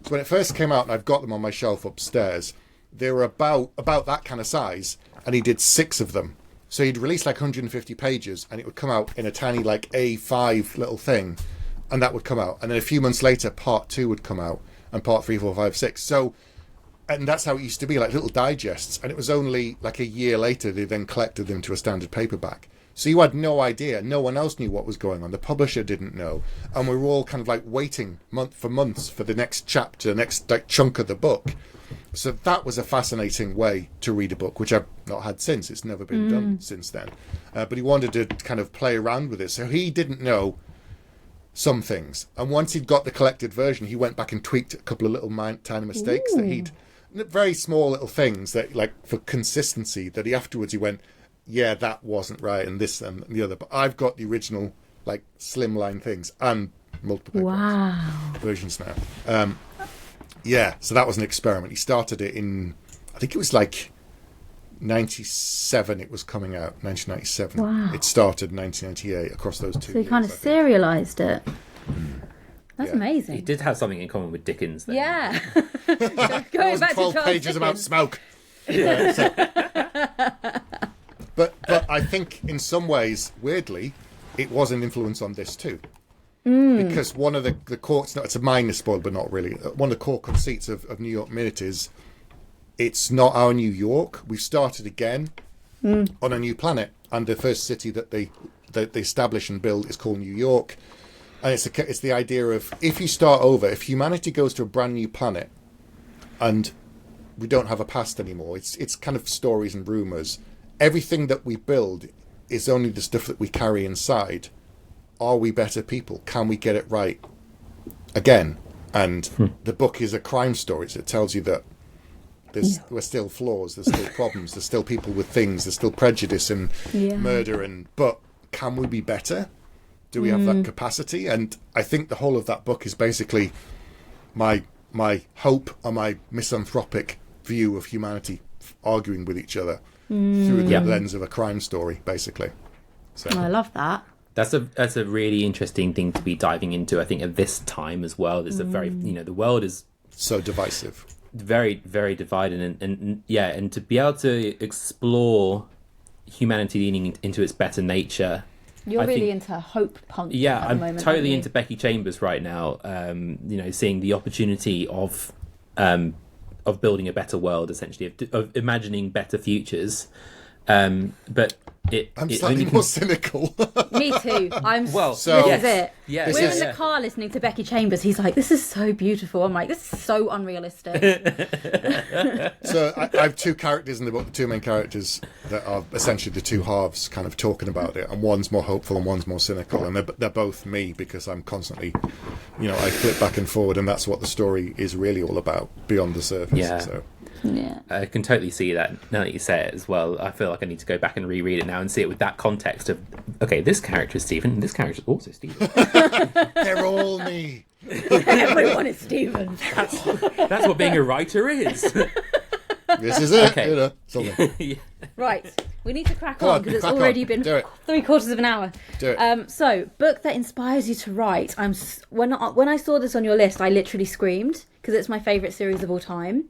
So when it first came out, and I've got them on my shelf upstairs, they were about that kind of size, and he did 6 of them. So he'd release like 150 pages, and it would come out in a tiny like A5 little thing, and that would come out. And then a few months later, part 2 would come out, and part 3, 4, 5, 6. So, and that's how it used to be, like little digests. And it was only like a year later they then collected them to a standard paperback. So you had no idea. No one else knew what was going on. The publisher didn't know. And we were all kind of like waiting months for the next chapter, next like chunk of the book. So that was a fascinating way to read a book, which I've not had since. It's never been done since then. But he wanted to kind of play around with it. So he didn't know some things. And once he'd got the collected version, he went back and tweaked a couple of little tiny mistakes that he'd... Very small little things that, like, for consistency, that he afterwards he went... Yeah, that wasn't right, and this and the other. But I've got the original, like, slimline things and multiple versions now. Yeah, so that was an experiment. He started it in, I think it was like 97 it was coming out, 1997. Wow. It started in 1998 across those 2 years. So he kind of serialised it. That's amazing. He did have something in common with Dickens then. Yeah. Going back 12 to pages about smoke. But I think in some ways, weirdly, it was an influence on this too. Because one of the core, it's a minor spoil, but not really. One of the core conceits of New York Minute is it's not our New York. We've started again on a new planet. And the first city that they establish and build is called New York. And it's the idea of if you start over, if humanity goes to a brand new planet and we don't have a past anymore, it's kind of stories and rumours. Everything that we build is only the stuff that we carry inside. Are we better people? Can we get it right again? And the book is a crime story. So it tells you that there's still flaws, there's still problems, there's still people with things, there's still prejudice and murder. But can we be better? Do we have that capacity? And I think the whole of that book is basically my hope and my misanthropic view of humanity arguing with each other through the lens of a crime story, basically. So I love that. That's a really interesting thing to be diving into, I think, at this time as well. There's a very, the world is so divisive. Very, very divided. And to be able to explore humanity leaning into its better nature. You're really into hope punk. Yeah, at the moment, totally into Becky Chambers right now. Seeing the opportunity of building a better world, essentially, of imagining better futures. But I'm slightly more cynical. Me too. This is it. Yeah, we're in the car listening to Becky Chambers. He's like, "This is so beautiful." I'm like, "This is so unrealistic." So I have 2 characters in the book, the 2 main characters that are essentially the 2 halves, kind of talking about it, and one's more hopeful and one's more cynical, and they're both me because I'm constantly, I flip back and forward, and that's what the story is really all about beyond the surface. Yeah. So. Yeah, I can totally see that now that you say it as well. I feel like I need to go back and reread it now and see it with that context of, okay, this character is Stephen, and this character is also Stephen. They're all me. everyone is Stephen. That's what being a writer is. This is it. Okay. Yeah. Right, we need to crack on because it's already been 3/4 of an hour. Do it. So, book that inspires you to write. When I saw this on your list, I literally screamed because it's my favourite series of all time,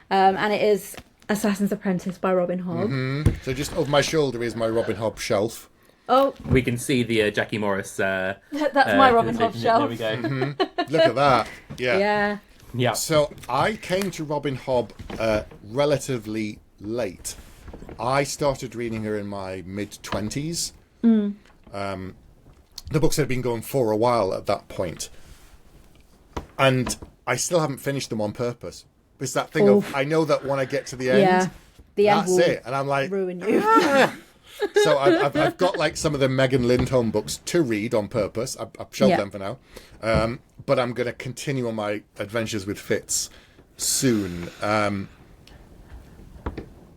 and it is Assassin's Apprentice by Robin Hobb. So just over my shoulder is my Robin Hobb shelf. Oh, we can see the Jackie Morris. That's my Robin Hobb shelf. There we go. Look at that. Yeah. Yeah. So I came to Robin Hobb relatively late. I started reading her in my mid-20s. The books had been going for a while at that point. And I still haven't finished them on purpose. It's that thing of, I know that when I get to the end, the end that's will it. And I'm like, ruin you. So I've got like some of the Megan Lindholm books to read on purpose. I've shelved them for now. But I'm going to continue on my adventures with Fitz soon.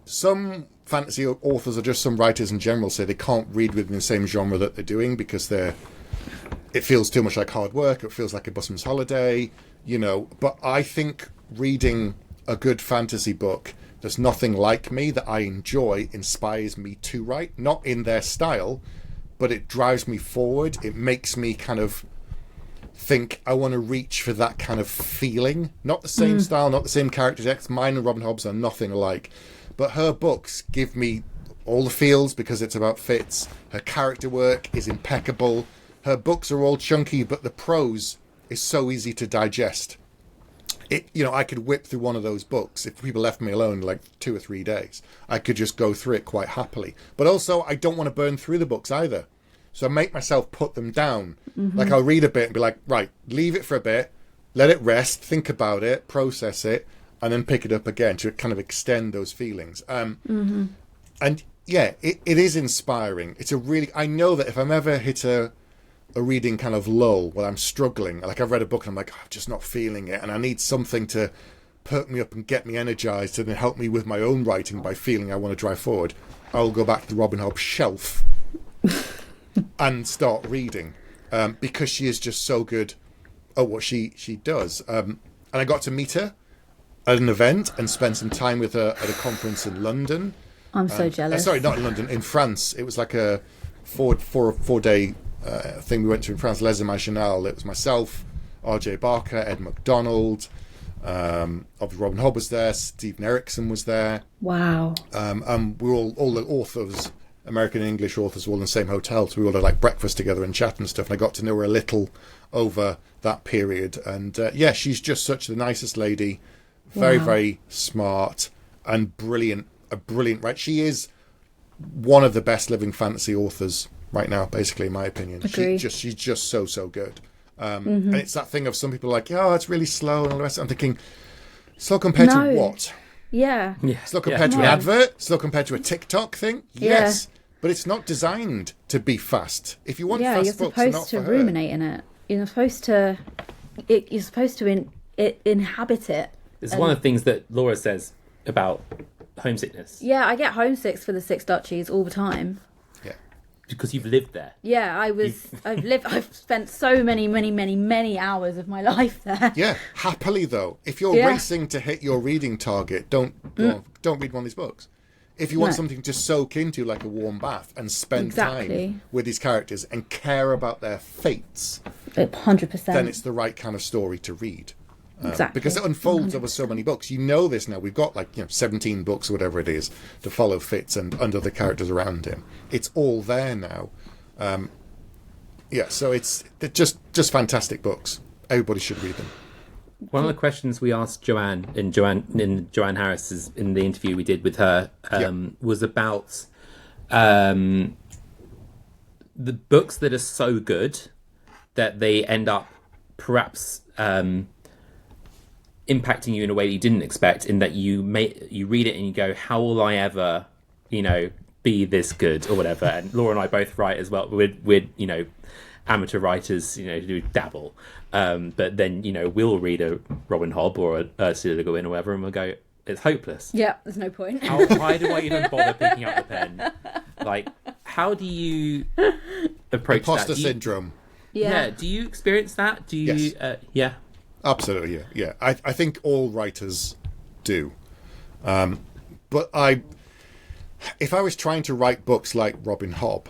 Some fantasy authors, or just some writers in general, say they can't read within the same genre that they're doing because it feels too much like hard work. It feels like a busman's holiday, But I think reading a good fantasy book that's nothing like me, that I enjoy, inspires me to write. Not in their style, but it drives me forward. It makes me kind of think I want to reach for that kind of feeling. Not the same style, not the same characters. Mine and Robin Hobbs are nothing alike. But her books give me all the feels because it's about Fitz. Her character work is impeccable. Her books are all chunky, but the prose is so easy to digest. I could whip through one of those books if people left me alone like 2 or 3 days. I could just go through it quite happily. But also, I don't want to burn through the books either. So I make myself put them down. Like I'll read a bit and be like, right, leave it for a bit, let it rest, think about it, process it, and then pick it up again to kind of extend those feelings. And yeah, it is inspiring. I know that if I'm ever hit a reading kind of lull where I'm struggling, like I've read a book and I'm like, I'm just not feeling it, and I need something to perk me up and get me energized and then help me with my own writing by feeling I want to drive forward, I'll go back to the Robin Hobb shelf and start reading, because she is just so good at what she does. And I got to meet her at an event and spend some time with her at a conference in London. I'm so jealous. Sorry, not in London, in France. It was like a four-day thing we went to in France, Les Imaginales. It was myself, R.J. Barker, Ed MacDonald, obviously Robin Hobb was there, Stephen Erickson was there. Wow. And we were all the authors, American and English authors, were all in the same hotel, so we all had like breakfast together and chat and stuff, and I got to know her a little over that period. And yeah, she's just such the nicest lady, very, very smart and brilliant. Right? She is one of the best living fantasy authors right now, basically, in my opinion. She's just so good. And it's that thing of some people are like, oh, it's really slow and all the rest. I'm thinking, slow compared to what? Yeah. Slow compared to an advert? Slow compared to a TikTok thing? Yes. But it's not designed to be fast. If you want fast books, they're not for her. You're supposed to ruminate in it. You're supposed to inhabit it. It's one of the things that Laura says about homesickness. Yeah, I get homesick for the Six Duchies all the time. Yeah. Because you've lived there. Yeah, I've spent so many hours of my life there. Yeah, happily though. If you're racing to hit your reading target, don't read one of these books. If you want something to soak into like a warm bath and spend time with these characters and care about their fates, 100%, then it's the right kind of story to read. Exactly. Because it unfolds over so many books. You know this now. We've got 17 books or whatever it is to follow Fitz and under the characters around him. It's all there now. So they're just fantastic books. Everybody should read them. One of the questions we asked Joanne Harris's in the interview we did with her was about the books that are so good that they end up perhaps impacting you in a way that you didn't expect, in that you read it and you go, how will I ever be this good or whatever. And Laura and I both write as well. We're amateur writers, who dabble, but then we'll read a Robin Hobb or a Ursula Le Guin or whatever, and we'll go, it's hopeless. Yeah, there's no point. Why do I even bother picking up the pen? Like, how do you approach Imposter that? syndrome. Yeah. Do you experience that? Do you? Yes. Absolutely. Yeah. I think all writers do. But if I was trying to write books like Robin Hobb,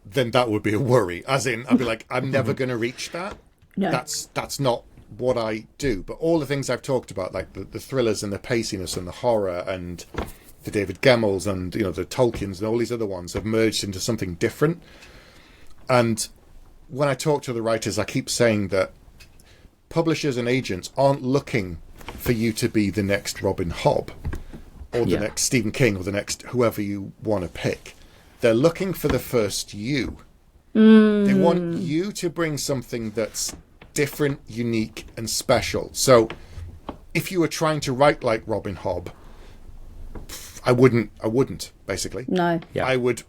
then that would be a worry. As in, I'd be like, I'm never going to reach that. No. That's not what I do. But all the things I've talked about, like the thrillers and the paciness and the horror and the David Gemmels and the Tolkiens and all these other ones have merged into something different. And when I talk to the writers, I keep saying that publishers and agents aren't looking for you to be the next Robin Hobb or the next Stephen King or the next whoever you want to pick. They're looking for the first you. They want you to bring something that's different, unique, and special. So if you were trying to write like Robin Hobb, I wouldn't, basically. No. Yeah. I would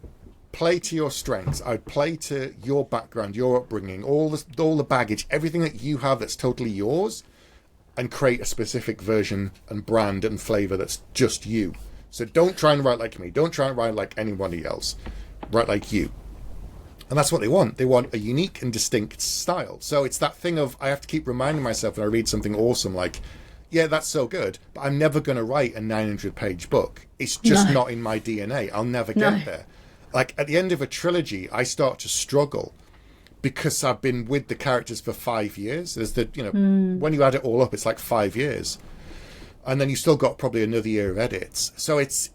play to your strengths. I would play to your background, your upbringing, all the baggage, everything that you have that's totally yours, and create a specific version and brand and flavour that's just you. So don't try and write like me. Don't try and write like anybody else. Write like you. And that's what they want. They want a unique and distinct style. So it's that thing of, I have to keep reminding myself when I read something awesome, like, yeah, that's so good, but I'm never going to write a 900-page book. It's just not in my DNA. I'll never get there. Like, at the end of a trilogy, I start to struggle because I've been with the characters for 5 years. There's the, when you add it all up, it's like 5 years. And then you still got probably another year of edits. So it's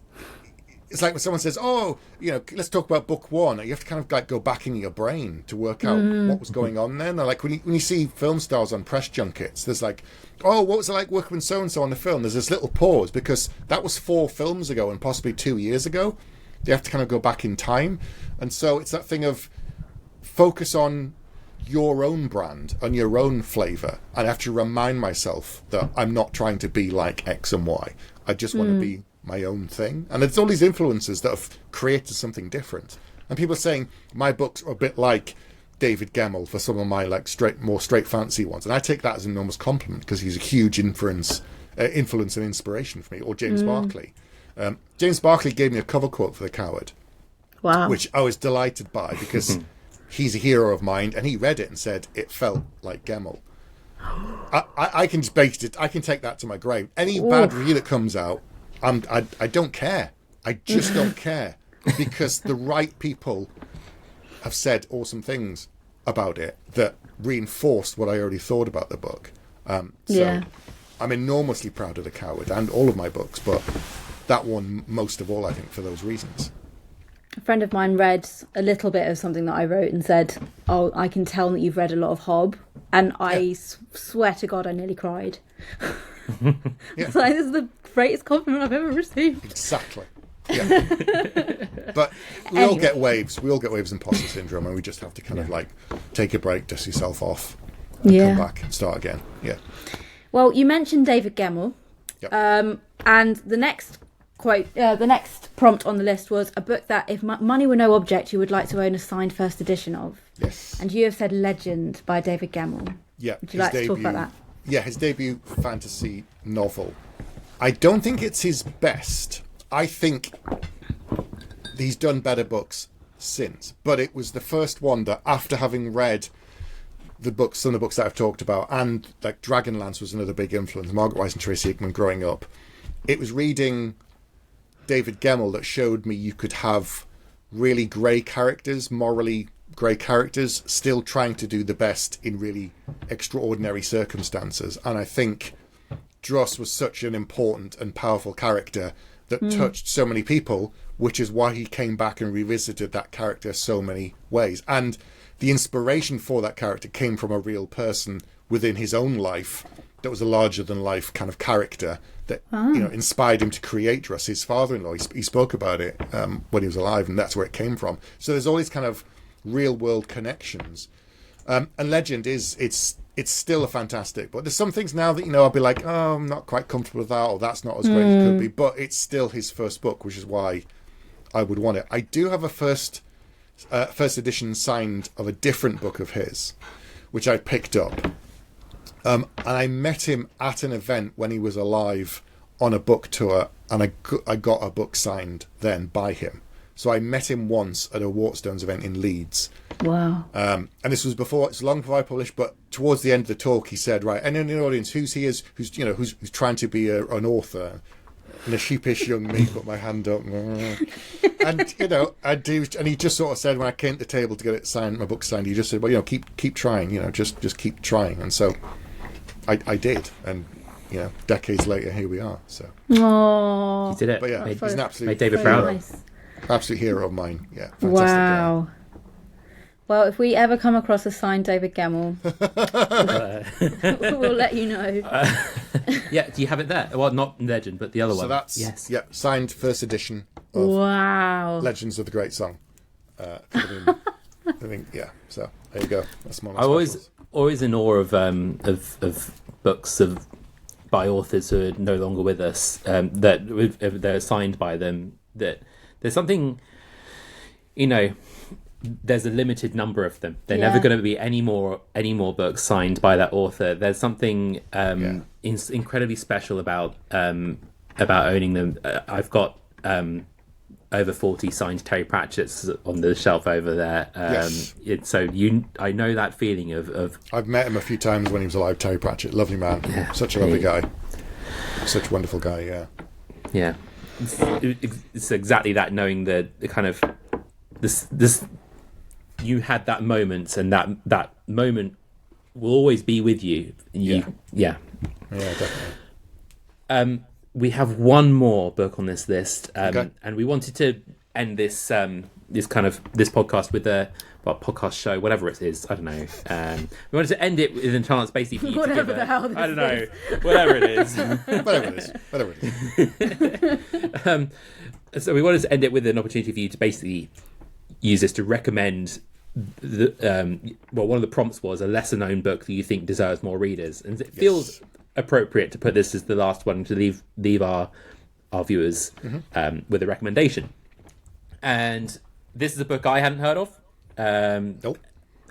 like when someone says, oh, let's talk about book one. You have to kind of like go back in your brain to work out what was going on then. Like when you see film stars on press junkets, there's like, oh, what was it like working with so-and-so on the film? There's this little pause because that was 4 films ago and possibly 2 years ago. You have to kind of go back in time. And so it's that thing of focus on your own brand and your own flavour. And I have to remind myself that I'm not trying to be like X and Y. I just want to be my own thing. And it's all these influences that have created something different. And people are saying my books are a bit like David Gemmell for some of my like more straight fancy ones. And I take that as an enormous compliment because he's a huge influence and inspiration for me. Or James Barclay. James Barclay gave me a cover quote for The Coward. Wow. Which I was delighted by because he's a hero of mine, and he read it and said it felt like Gemmell. I can debate it. I can take that to my grave. Any bad review that comes out, I don't care. I just don't care because the right people have said awesome things about it that reinforced what I already thought about the book. So I'm enormously proud of The Coward and all of my books, but that one most of all, I think, for those reasons. A friend of mine read a little bit of something that I wrote and said, oh, I can tell that you've read a lot of Hob. And I swear to God, I nearly cried. It's like, this is the greatest compliment I've ever received. Exactly. Yeah. But we all get waves. We all get waves imposter syndrome, and we just have to kind of like take a break, dust yourself off, and come back and start again. Yeah. Well, you mentioned David Gemmell. Yep. And the next quote, the next prompt on the list was a book that, if money were no object, you would like to own a signed first edition of. Yes. And you have said Legend by David Gemmell. Yeah. Would you like to talk about that? Yeah, his debut fantasy novel. I don't think it's his best. I think he's done better books since, but it was the first one that, after having read some of the books that I've talked about, and like Dragonlance was another big influence, Margaret Weiss and Tracy Hickman growing up, it was reading David Gemmell that showed me you could have really grey characters, morally grey characters, still trying to do the best in really extraordinary circumstances. And I think Dross was such an important and powerful character that touched so many people, which is why he came back and revisited that character so many ways. And the inspiration for that character came from a real person within his own life that was a larger-than-life kind of character that inspired him to create Dross. His father-in-law, he spoke about it when he was alive, and that's where it came from. So there's all these kind of real-world connections. And Legend it's still a fantastic book. There's some things now that, I'll be like, oh, I'm not quite comfortable with that, or that's not as great as it could be, but it's still his first book, which is why I would want it. I do have a first edition signed of a different book of his, which I picked up. And I met him at an event when he was alive on a book tour, and I got a book signed then by him. So I met him once at a Waterstones event in Leeds. Wow. And this was it's long before I published, but towards the end of the talk, he said, right, and in the audience, who's trying to be an author? And a sheepish young me put my hand up. And, and he just sort of said, when I came to the table to get it signed, my book signed, he just said, well, keep trying, just keep trying. And so I did. And, decades later, here we are. So. Aww. You did it. But yeah, he's an absolute made David proud. Nice. Absolute hero of mine. Yeah. Fantastic Wow. guy. Well, if we ever come across a signed David Gemmell, we'll let you know. Yeah, do you have it there? Well, not Legend, but the other one. So that's signed first edition of Legends of the Great Song. I think So there you go. That's my. I'm always in awe of books by authors who are no longer with us. That they're signed by them. That there's something. you know, there's a limited number of them. They're never going to be any more books signed by that author. There's something incredibly special about owning them. I've got over 40 signed Terry Pratchett's on the shelf over there. I know that feeling of I've met him a few times when he was alive. Terry Pratchett, lovely man, such a lovely guy, such a wonderful guy. Yeah. It's exactly that, knowing the kind of this you had that moment, and that moment will always be with you. Definitely. We have one more book on this list, and we wanted to end this podcast with a podcast show, whatever it is. I don't know. We wanted to end it with a chance, basically, for you whatever to give the hell this I don't know, whatever it is. whatever it is. So we wanted to end it with an opportunity for you to basically use this to recommend one of the prompts was a lesser known book that you think deserves more readers, and it feels appropriate to put this as the last one, to leave our viewers with a recommendation. And this is a book I hadn't heard of, Nope.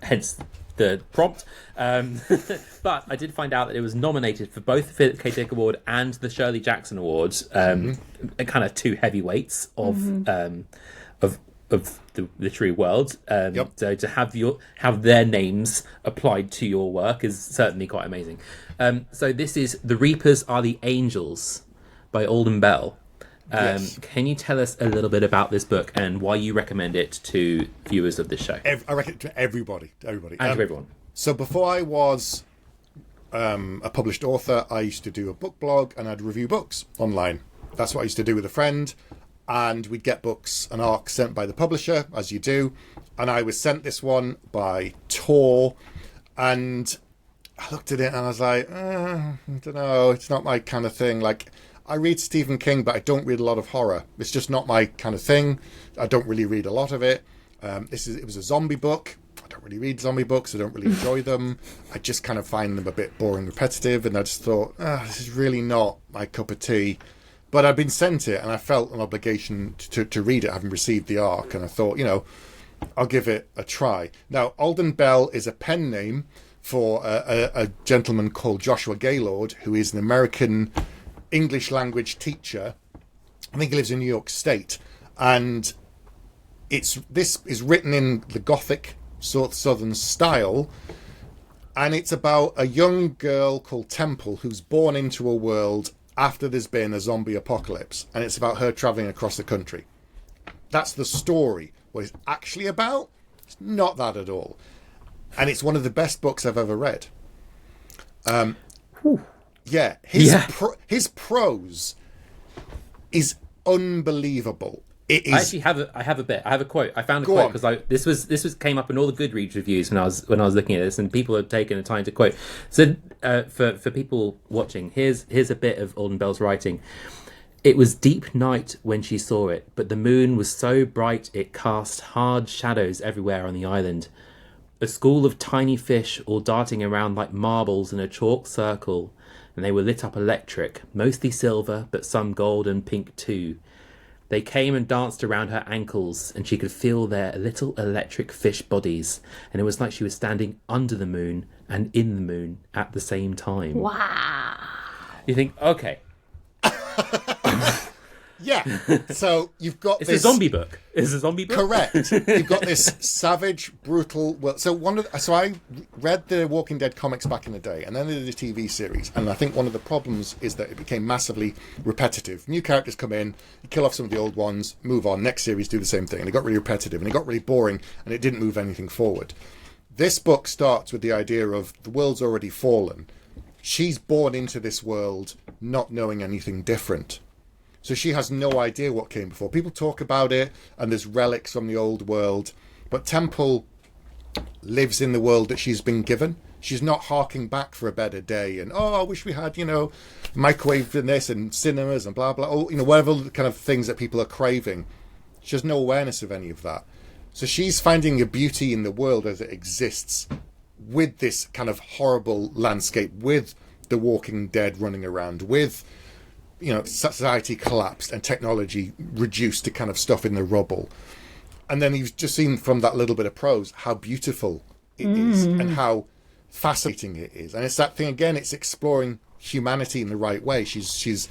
hence the prompt, but I did find out that it was nominated for both the Philip K. Dick Award and the Shirley Jackson Awards, kind of two heavyweights of the literary world. So to have their names applied to your work is certainly quite amazing. So this is The Reapers Are the Angels by Alden Bell. Can you tell us a little bit about this book and why you recommend it to viewers of this show? I recommend it to everybody. And to everyone. So before I was a published author, I used to do a book blog and I'd review books online. That's what I used to do with a friend. And we'd get books, an arc sent by the publisher, as you do. And I was sent this one by Tor. And I looked at it and I was like, I don't know, it's not my kind of thing. Like, I read Stephen King, but I don't read a lot of horror. It's just not my kind of thing. I don't really read a lot of it. It was a zombie book. I don't really read zombie books. I don't really enjoy them. I just kind of find them a bit boring, repetitive. And I just thought, this is really not my cup of tea. But I'd been sent it, and I felt an obligation to read it, having received the arc. And I thought, I'll give it a try. Now, Alden Bell is a pen name for a gentleman called Joshua Gaylord, who is an American English language teacher. I think he lives in New York State. And this is written in the Gothic Southern style. And it's about a young girl called Temple who's born into a world after there's been a zombie apocalypse, and it's about her travelling across the country. That's the story. What it's actually about, it's not that at all. And it's one of the best books I've ever read. His prose is unbelievable. It is. I have a quote. I found a quote because this came up in all the Goodreads reviews when I was looking at this, and people had taken the time to quote. So for people watching, here's a bit of Alden Bell's writing. It was deep night when she saw it, but the moon was so bright it cast hard shadows everywhere on the island. A school of tiny fish all darting around like marbles in a chalk circle, and they were lit up electric, mostly silver, but some gold and pink too. They came and danced around her ankles, and she could feel their little electric fish bodies, and it was like she was standing under the moon and in the moon at the same time. Wow. You think, okay. Yeah. So you've got It's a zombie book. It's a zombie book. Correct. You've got this savage, brutal. Well, so I read the Walking Dead comics back in the day, and then they did a TV series. And I think one of the problems is that it became massively repetitive. New characters come in, you kill off some of the old ones, move on. Next series do the same thing, and it got really repetitive, and it got really boring, and it didn't move anything forward. This book starts with the idea of the world's already fallen. She's born into this world not knowing anything different. So she has no idea what came before. People talk about it, and there's relics from the old world. But Temple lives in the world that she's been given. She's not harking back for a better day and, I wish we had, microwave in this and cinemas and blah, blah, whatever kind of things that people are craving. She has no awareness of any of that. So she's finding a beauty in the world as it exists with this kind of horrible landscape, with the Walking Dead running around, with society collapsed and technology reduced to kind of stuff in the rubble. And then you've just seen from that little bit of prose how beautiful it is and how fascinating it is. And it's that thing again, it's exploring humanity in the right way. She's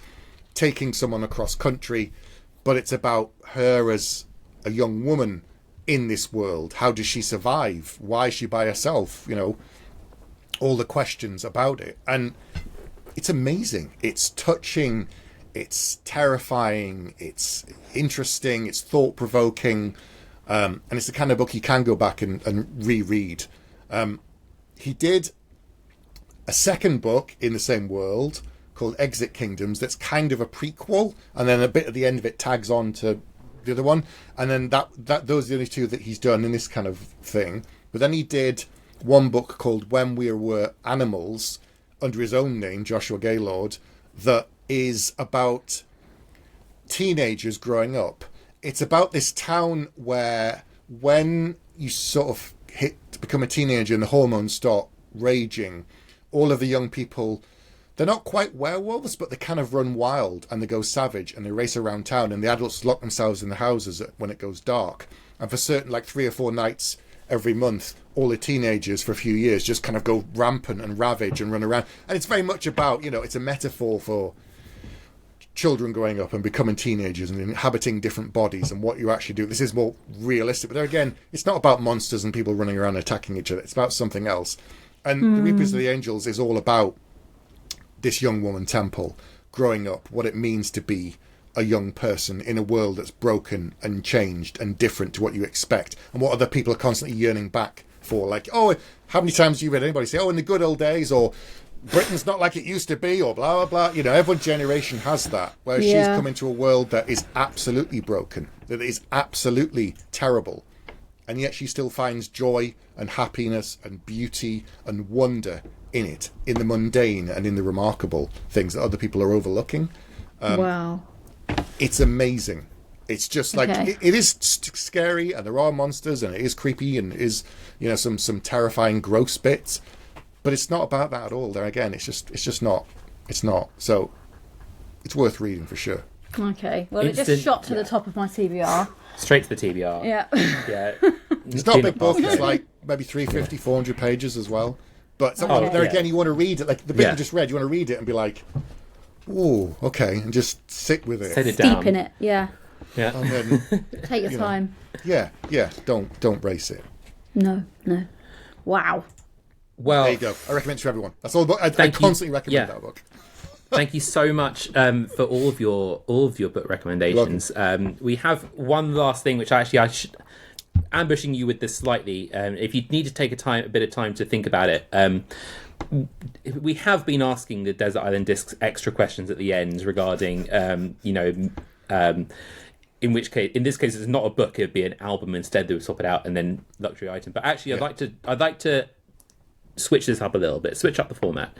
taking someone across country, but it's about her as a young woman in this world. How does she survive? Why is she by herself? You know, all the questions about it. And it's amazing. It's touching, it's terrifying, it's interesting, it's thought-provoking, and it's the kind of book you can go back and reread. He did a second book in the same world called Exit Kingdoms that's kind of a prequel, and then a bit at the end of it tags on to the other one, and then those are the only two that he's done in this kind of thing. But then he did one book called When We Were Animals under his own name, Joshua Gaylord, that is about teenagers growing up. It's about this town where when you sort of become a teenager and the hormones start raging, all of the young people, they're not quite werewolves, but they kind of run wild and they go savage and they race around town, and the adults lock themselves in the houses when it goes dark. And for certain, like 3 or 4 nights every month, all the teenagers for a few years just kind of go rampant and ravage and run around. And it's very much about, you know, it's a metaphor for children growing up and becoming teenagers and inhabiting different bodies and what you actually do. This is more realistic, but there again, it's not about monsters and people running around attacking each other. It's about something else. And The Reapers of the Angels is all about this young woman, Temple, growing up, what it means to be a young person in a world that's broken and changed and different to what you expect, and what other people are constantly yearning back for. Like, oh, how many times have you read anybody say, oh, in the good old days, or Britain's not like it used to be, or blah, blah, blah. You know, every generation has that, whereas she's come into a world that is absolutely broken, that is absolutely terrible, and yet she still finds joy and happiness and beauty and wonder in it, in the mundane and in the remarkable things that other people are overlooking. Wow. It's amazing. It's just like, it is scary, and there are monsters, and it is creepy, and it is, you know, some terrifying, gross bits. But it's not about that at all. There again, it's just not. It's not. So it's worth reading for sure. Okay. Well, it just shot to the top of my TBR. Straight to the TBR. Yeah. Yeah. It's not a big book. It's like maybe 350, 400 pages as well. But there again, you want to read it. Like the bit you just read, you want to read it and be like, oh, okay, and just sit with it. Set it down. Steep in it. Yeah. Yeah. And then, take your time. Yeah. Don't race it. No. Wow. Well, there you go. I recommend it to everyone. That's all. I constantly recommend that book. Thank you so much for all of your book recommendations. We have one last thing, which I should ambushing you with this slightly. If you need to take a bit of time to think about it. We have been asking the Desert Island Discs extra questions at the end regarding, in this case, it's not a book; it'd be an album instead. They would swap it out and then luxury item. But actually, I'd like to switch this up a little bit, switch up the format,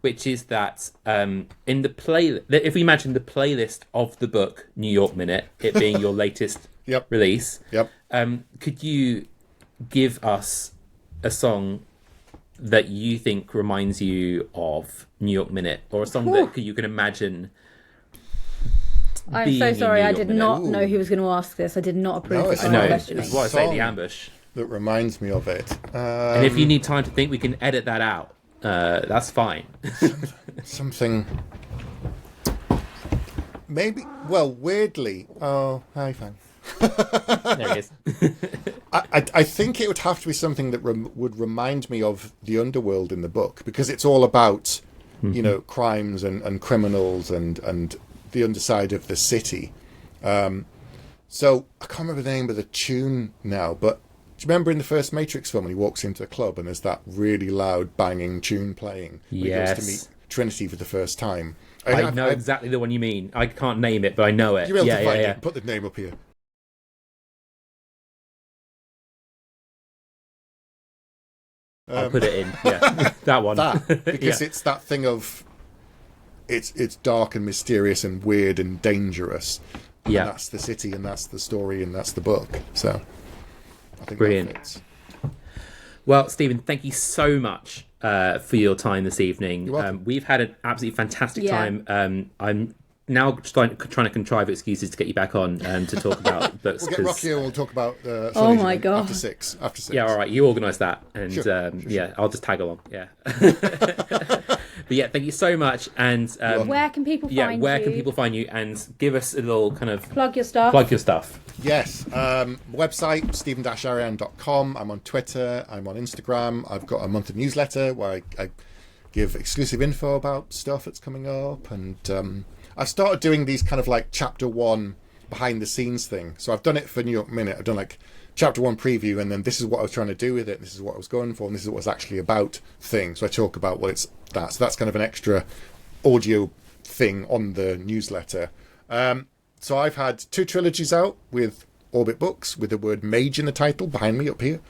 which is that in the if we imagine the playlist of the book New York Minute, it being your latest release, could you give us a song that you think reminds you of New York Minute, or a song that you can imagine? I'm so sorry, I did not know he was going to ask this. I did not approve this question. That's why I say the ambush. That reminds me of it. And if you need time to think, we can edit that out. That's fine. Something. Maybe. Well, weirdly. Oh, hi, fan. There he is. I think it would have to be something that would remind me of the underworld in the book, because it's all about, crimes and criminals and the underside of the city. So I can't remember the name of the tune now, but do you remember in the first Matrix film when he walks into a club and there's that really loud banging tune playing? When he goes to meet Trinity for the first time. I know exactly the one you mean. I can't name it, but I know it. You'll be able to find it. Put the name up here. I'll put it in. Yeah, that one. Because it's that thing of it's dark and mysterious and weird and dangerous. Yeah, and that's the city, and that's the story, and that's the book. So I think brilliant. That fits. Well, Stephen, thank you so much for your time this evening. You're welcome. We've had an absolutely fantastic time. I'm now trying to contrive excuses to get you back on to talk about books. We'll get Rocky and we'll talk about oh my god after six. Yeah, all right, you organise that, and sure. I'll just tag along. Yeah. But yeah, thank you so much. And where can people find you? Where can people find you? And give us a little kind of plug your stuff. Yes, website stephen-aryan.com. I'm on Twitter, I'm on Instagram. I've got a monthly newsletter where I give exclusive info about stuff that's coming up, and I've started doing these kind of like chapter 1 behind the scenes thing. So I've done it for New York Minute. I've done like chapter 1 preview, and then this is what I was trying to do with it, this is what I was going for, and this is what it's actually about thing. So I talk about what it's that. So that's kind of an extra audio thing on the newsletter. So I've had 2 trilogies out with Orbit Books with the word mage in the title behind me up here.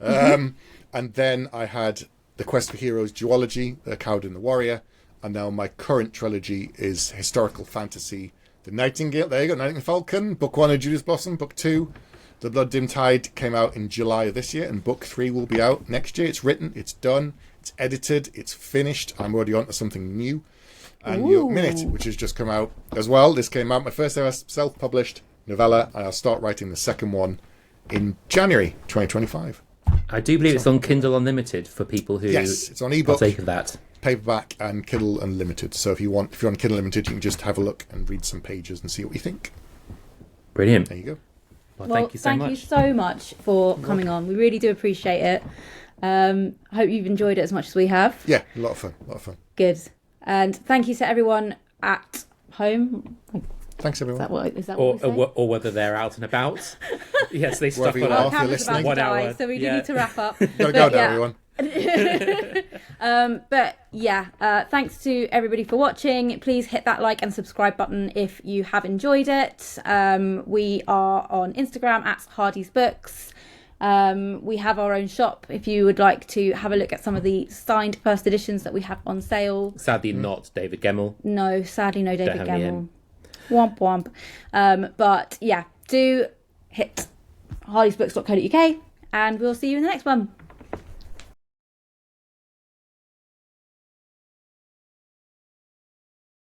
And then I had The Quest for Heroes duology, The Coward and the Warrior. And now my current trilogy is historical fantasy. The Nightingale, there you go, Nightingale The Falcon. Book 1 of Judas Blossom. Book 2, The Blood Dim Tide, came out in July of this year. And Book 3 will be out next year. It's written, it's done, it's edited, it's finished. I'm already on to something new. And New York Minute, which has just come out as well. This came out, my first ever self-published novella. And I'll start writing the second one in January 2025. I do believe it's on Kindle Unlimited for people who yes, it's on ebook, partake of that. Paperback and Kindle Unlimited. So if you're on Kindle Unlimited, you can just have a look and read some pages and see what you think. Brilliant. There you go. Well, thank you so much for coming on. We really do appreciate it. Hope you've enjoyed it as much as we have. Yeah, a lot of fun. Good. And thank you to everyone at home. Thanks, everyone. Is that what we say? Or whether they're out and about. Yes, they stuck on our camera's about to die, so we do need to wrap up. Gotta go now, everyone. But yeah, thanks to everybody for watching. Please hit that like and subscribe button if you have enjoyed it. We are on Instagram at Hardy's Books. We have our own shop if you would like to have a look at some of the signed first editions that we have on sale. Sadly not David Gemmell. No, sadly no David Gemmell. Womp womp. But yeah, do hit hardysbooks.co.uk and we'll see you in the next one.